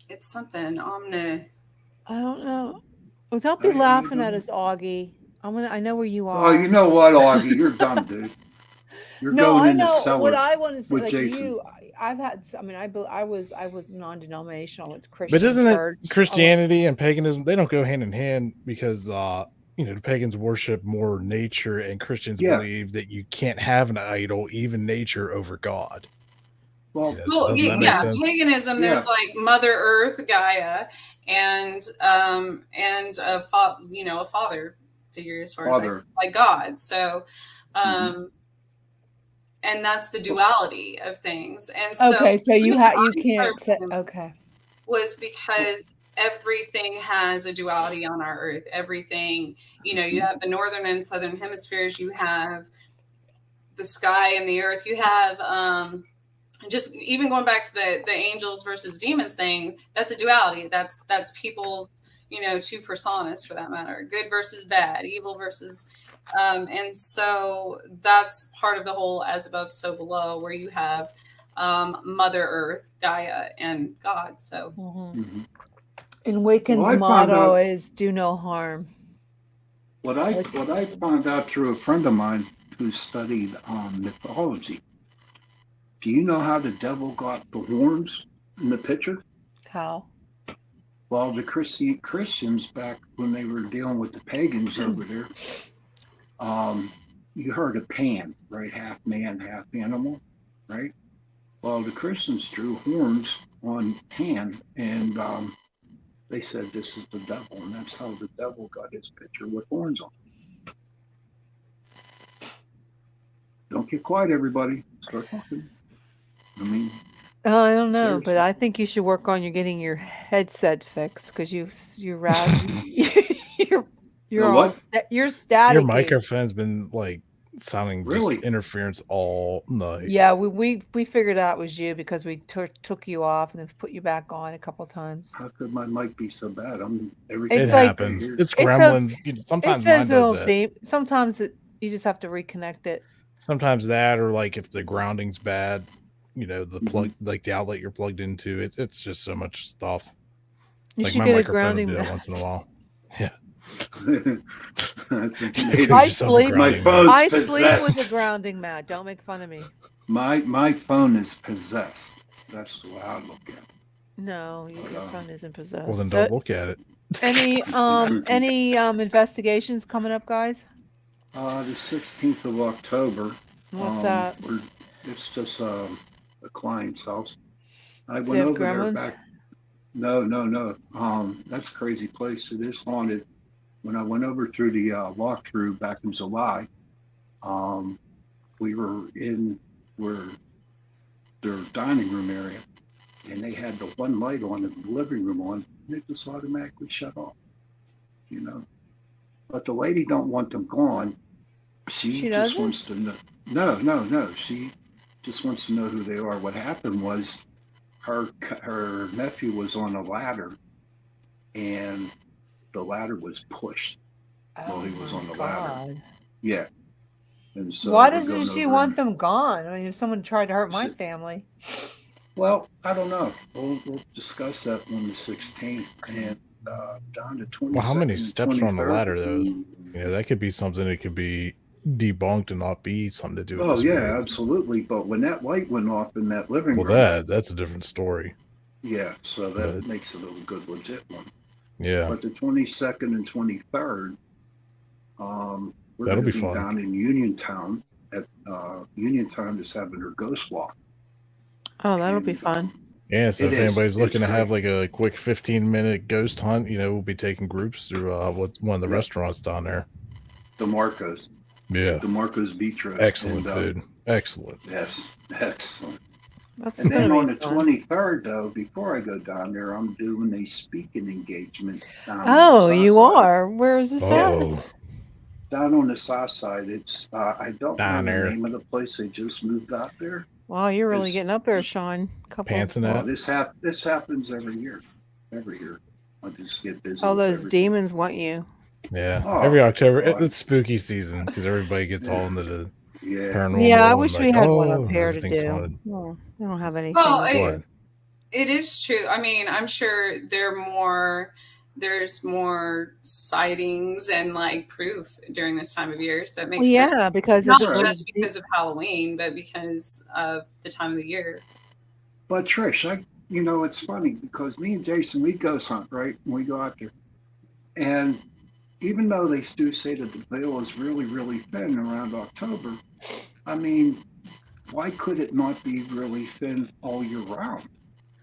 It's something omni. I don't know. Oh, don't be laughing at us, Augie. I know where you are. Oh, you know what, Augie? You're dumb, dude. You're No, going I in the know cellar what I want to say. with Like Jason. you, I've had. I mean, I was non-denominational. It's Christian. But isn't church. it Christianity and paganism? They don't go hand in hand because the pagans worship more nature, and Christians believe that you can't have an idol, even nature, over God. Well, doesn't that make sense? Paganism. There's like Mother Earth, Gaia, and a father figure as far as like God. So, and that's the duality of things. And so, okay, so you can't say okay. Was because everything has a duality on our Earth. Everything, you have the northern and southern hemispheres. You have the sky and the earth. You have just even going back to the angels versus demons thing. That's a duality. That's people's two personas for that matter. Good versus bad. Evil versus. And so that's part of the whole as above, so below, where you have Mother Earth, Gaia, and God. So, and Wiccans' motto is "Do no harm." What I found out through a friend of mine who studied mythology. Do you know how the devil got the horns in the picture? How? Well, the Christians back when they were dealing with the pagans over there, you heard of Pan, right? Half man, half animal, right? Well, the Christians drew horns on Pan, and they said this is the devil, and that's how the devil got his picture with horns on. Don't get quiet, everybody. Start talking. I mean, I don't know, seriously. But I think you should work on getting your headset fixed because you're you're staticky. Your microphone's been like sounding just interference all night. Yeah, we figured out it was you because we took you off and then put you back on a couple times. How could my mic be so bad? It happens. It's gremlins. Sometimes mine does that. Sometimes you just have to reconnect it. Sometimes that, or like if the grounding's bad, the plug, like the outlet you're plugged into, it's just so much stuff. You like my microphone will do it once in a while. Yeah. I sleep with a grounding mat. Don't make fun of me. My phone is possessed. That's the way I look at it. No, your phone isn't possessed. Well, then don't look at it. Any investigations coming up, guys? The 16th of October. What's that? It's just a client's house. I Does went over gremlins? there back. No. That's a crazy place. It is haunted. When I went over through the walkthrough back in July, we were in their dining room area, and they had the one light on in the living room on, and it just automatically shut off. But the lady don't want them gone. She just wants to know. No. She just wants to know who they are. What happened was her nephew was on a ladder, and the ladder was pushed while he was on the ladder. Yeah. And so why doesn't she want them gone? I mean, if someone tried to hurt my family. Well, I don't know. We'll discuss that on the 16th. And down to 22nd. Well, how many steps are on the 23rd. ladder, though? Yeah, that could be something that could be debunked and not be something to do with Oh this. yeah, absolutely. But when that light went off in that living room, that's a different story. Yeah, so that makes it a good legit one. Yeah. But the 22nd and 23rd, we're That'll going be to be fun. down in Uniontown. At Uniontown is having their ghost walk. Oh, that'll be fun. Yeah, so if anybody's looking to great. have like a quick 15-minute ghost hunt, we'll be taking groups through one of the restaurants down there. DeMarco's. Yeah. DeMarco's Beach Roast. Excellent food. Excellent. Yes, excellent. That's And then on the fun. 23rd, though, before I go down there, I'm doing a speaking engagement. Oh, you are? Where is this at? Down on the south side. It's I don't down know there. the name of the place. They just moved out there. Wow, you're really getting up there, Sean. Pants and that. This happens every year. Every year, I just get busy. Oh, those demons want you. Yeah, Oh, every October God. It's spooky season because everybody gets all into the paranormal. Yeah, I and wish like, we had one up here to everything's do. haunted. Oh, I don't have anything. Well, it is true. I mean, I'm sure there's more sightings and like proof during this time of year. So it makes sense. Because not just because of Halloween, but because of the time of the year. But Trish, it's funny because me and Jason, we ghost hunt, right? When we go out there. And even though they do say that the veil is really, really thin around October, I mean, why could it not be really thin all year round?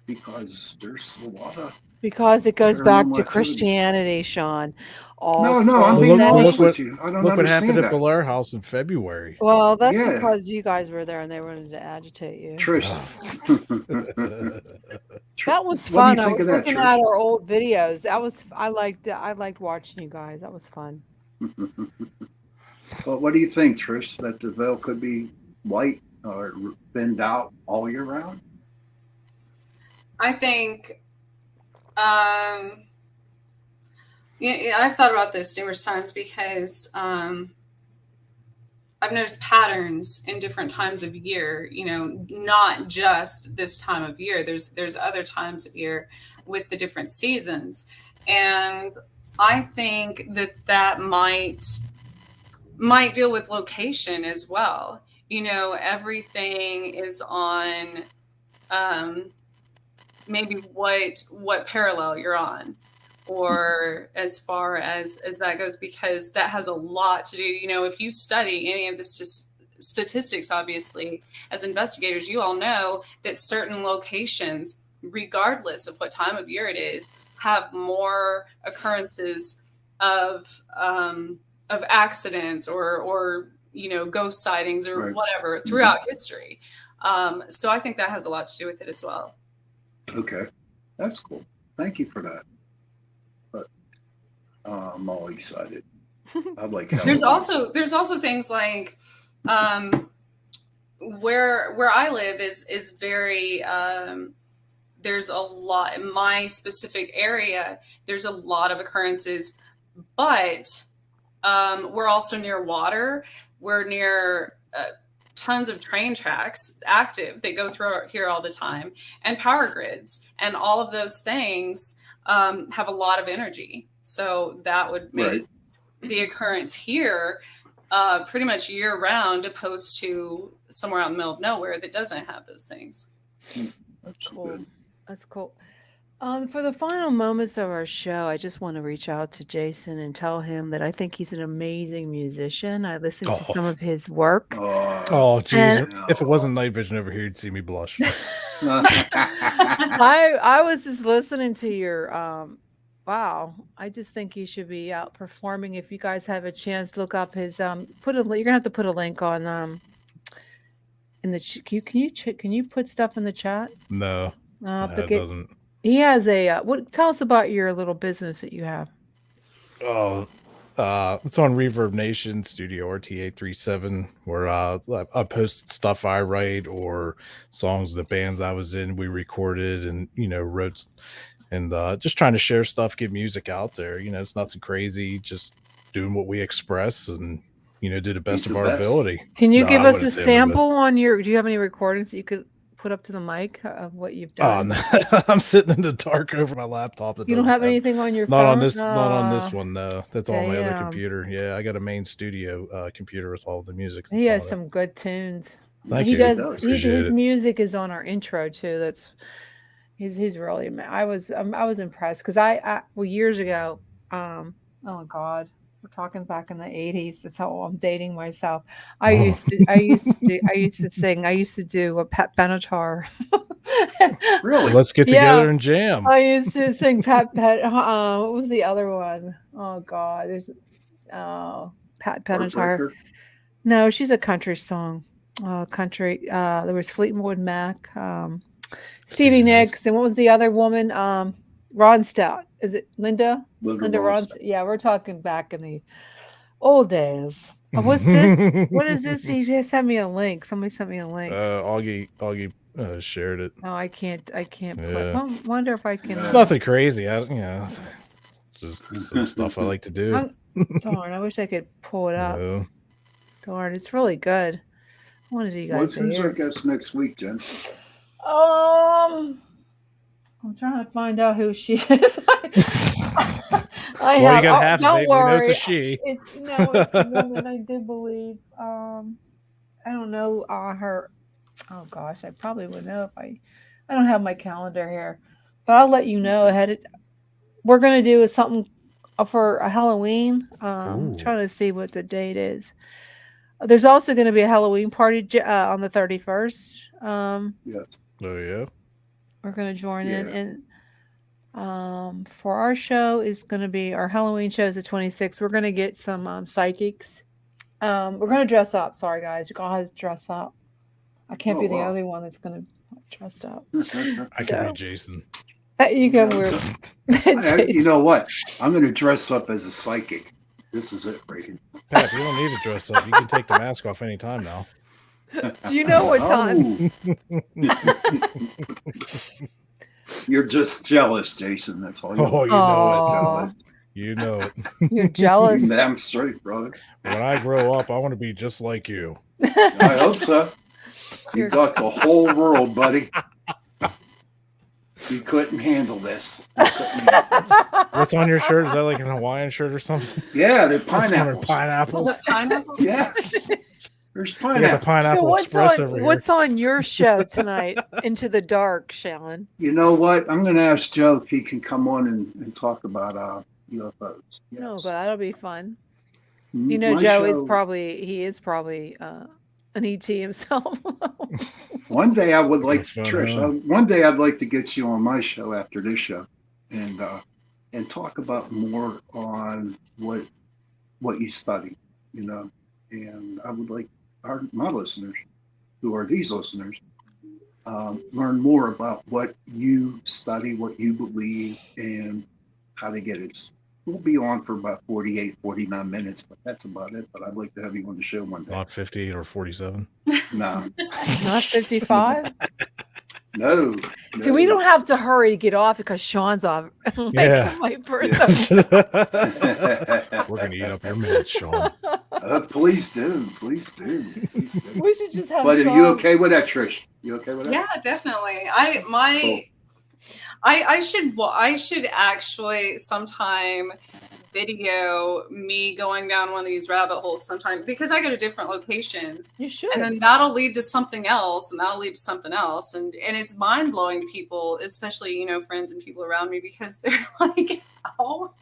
Because there's a lot of... Because it goes back to Christianity, Sean. No, I'm being honest with you. I don't look what happened understand at Blair House in February. Well, that's because you guys were there and they wanted to agitate you. Trish. That was fun. I was looking at our old videos. I liked watching you guys. That was fun. Well, what do you think, Trish? That the veil could be white or thinned out all year round? I think I've thought about this numerous times because I've noticed patterns in different times of year, not just this time of year. There's other times of year with the different seasons. And I think that might deal with location as well. Everything is on maybe what parallel you're on, or as far as that goes, because that has a lot to do. If you study any of the statistics, obviously, as investigators, you all know that certain locations, regardless of what time of year it is, have more occurrences of accidents or ghost sightings or whatever throughout history. So I think that has a lot to do with it as well. Okay, that's cool. Thank you for that. But I'm all excited. I like. There's also things like where I live is very. There's a lot in my specific area. There's a lot of occurrences, but we're also near water. We're near tons of train tracks active. They go through here all the time, and power grids, and all of those things have a lot of energy. So that would make the occurrence here pretty much year round, opposed to somewhere out in the middle of nowhere that doesn't have those things. That's cool. Good. That's cool. For the final moments of our show, I just want to reach out to Jason and tell him that I think he's an amazing musician. I listened to some of his work. Oh, geez. If it wasn't night vision over here, you'd see me blush. I was just listening to your wow. I just think you should be out performing. If you guys have a chance, look up his you're gonna have to put a link on in the can you put stuff in the chat? No. It doesn't. He has tell us about your little business that you have. Oh, it's on Reverb Nation Studio RTA 37, where I post stuff I write or songs the bands I was in we recorded and wrote, and just trying to share stuff, get music out there. It's nothing crazy, just doing what we express and do the best of our ability. Can you give us a sample on do you have any recordings that you could put up to the mic of what you've Oh done? no. I'm sitting in the dark over my laptop. You don't have anything on your not phone? on this not on this Aw, one, no. That's on my other damn. computer. Yeah, I got a main studio computer with all the music He that's has on it. some good tunes. Thank He you. does. Appreciate His it. music is on our intro too. That's he's really. I was impressed because well, years ago. Oh God, we're talking back in the 80s. That's how I'm dating myself. I used to sing. I used to do a Pat Benatar. Really? Let's get Yeah. together and jam. I used to sing Pat. What was the other one? Oh God, there's Pat Benatar. Heartbreaker? No, she's a country song. Country. There was Fleetwood Mac, Stevie Nicks, and what was the other woman? Ron Stout. Is it Linda? Linda Ronstadt. Yeah, we're talking back in the old days. What's this? What is this? He just sent me a link. Somebody sent me a link. Augie shared it. No, I can't. Yeah. Well, wonder if I can. It's nothing crazy. Just some stuff I like to do. Darn, I wish I could pull it up. No. Darn, it's really good. I wanted you guys to Who's hear. our guest next week, Jen? I'm trying to find out who she is. Well, you got half of don't it. We know worry. it's a she. It's a woman, I do believe. I don't know her. Oh gosh, I probably would know if I don't have my calendar here, but I'll let you know ahead. We're gonna do something for a Halloween. Trying to see what the date is. There's also going to be a Halloween party on the 31st. Yes. Oh yeah. We're going to join in, and for our show is going to be our Halloween show is the 26th. We're going to get some psychics. We're going to dress up. Sorry guys, you guys dress up. I can't be the only one that's going to dress up. I can be Jason. You can wear. You know what? I'm going to dress up as a psychic. This is it, Reagan. Pat, you don't need to dress up. You can take the mask off anytime now. Do you know what time? You're just jealous, Jason. That's all. You know it. You know it. You're jealous. Damn straight, brother. When I grow up, I want to be just like you. I hope so. You got the whole world, buddy. You couldn't handle this. What's on your shirt? Is that like an Hawaiian shirt or something? Yeah, the pineapples. Pineapples. Yeah. There's pineapple. Yeah, the pineapple express over here. What's on your show tonight? Into the Dark, Shallon. You know what? I'm going to ask Joe if he can come on and talk about UFOs. Yes. No, but that'll be fun. You know, Joe is probably an ET himself. One day I would like Trish. One day I'd like to get you on my show after this show, and talk about more on what you study. You know, and I would like my listeners, who are these listeners, learn more about what you study, what you believe, and how to get it. We'll be on for about 48, 49 minutes, but that's about it. But I'd like to have you on the show one day. Not 58 or 47? No. Not 55? No. See, we don't have to hurry to get off because Sean's off. Yeah. My person. We're going to eat up your minutes, Sean. Please do. Please do. Please do. We should just have But Sean. are you okay with that, Trish? You okay with that? Yeah, definitely. I should actually sometime video me going down one of these rabbit holes sometime, because I go to different locations. You should. And then that'll lead to something else, and that'll lead to something else. And it's mind blowing to people, especially, you know, friends and people around me, because they're like, how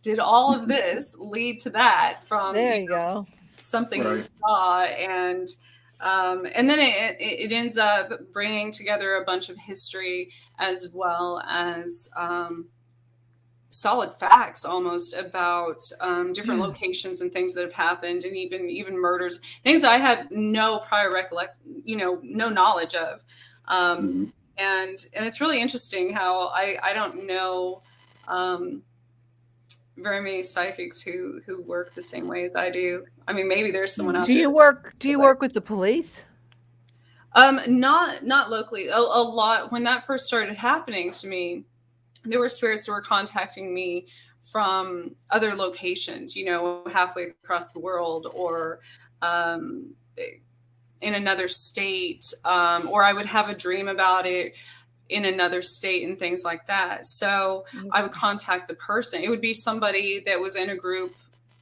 did all of this lead to that from there you go. something you saw? And then it ends up bringing together a bunch of history as well as solid facts almost about different locations and things that have happened, and even murders, things that I had no prior no knowledge of. And it's really interesting how I don't know very many psychics who work the same way as I do. I mean, maybe there's someone out there. Do you work with the police? Not locally. A lot when that first started happening to me, there were spirits that were contacting me from other locations, you know, halfway across the world, or in another state, or I would have a dream about it in another state and things like that. So I would contact the person. It would be somebody that was in a group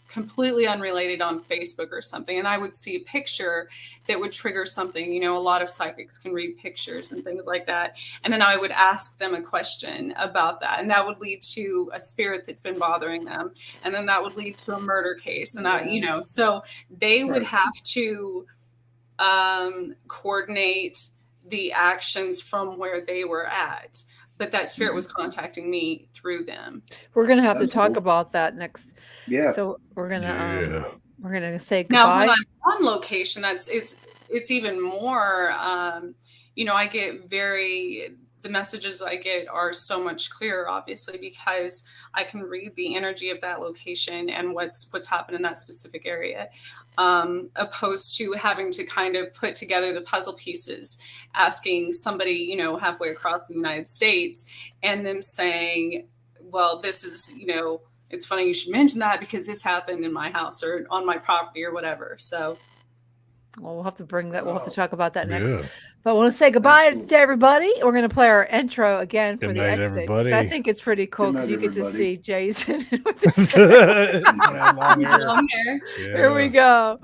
completely unrelated on Facebook or something. And I would see a picture that would trigger something. You know, a lot of psychics can read pictures and things like that. And then I would ask them a question about that. And that would lead to a spirit that's been bothering them. And then that would lead to a murder case. And that, you know, so they would have to coordinate the actions from where they were at. But that spirit was contacting me through them. We're going to have to talk about that next. Yeah. So we're going to say Now, goodbye. when I'm on location, it's even more, you know, the messages I get are so much clearer, obviously, because I can read the energy of that location and what's happened in that specific area, opposed to having to kind of put together the puzzle pieces, asking somebody, you know, halfway across the United States, and them saying, well, this is, you know, it's funny you should mention that because this happened in my house or on my property or whatever. So, well, we'll have to bring that. We'll have to talk about that next. Yeah. But I want to say goodbye to everybody. We're going to play our intro again for Good the night, exit. everybody. I think it's pretty cool Good because night, you get to everybody. see Jason. Yeah, long hair. long hair. Here we Yeah. go.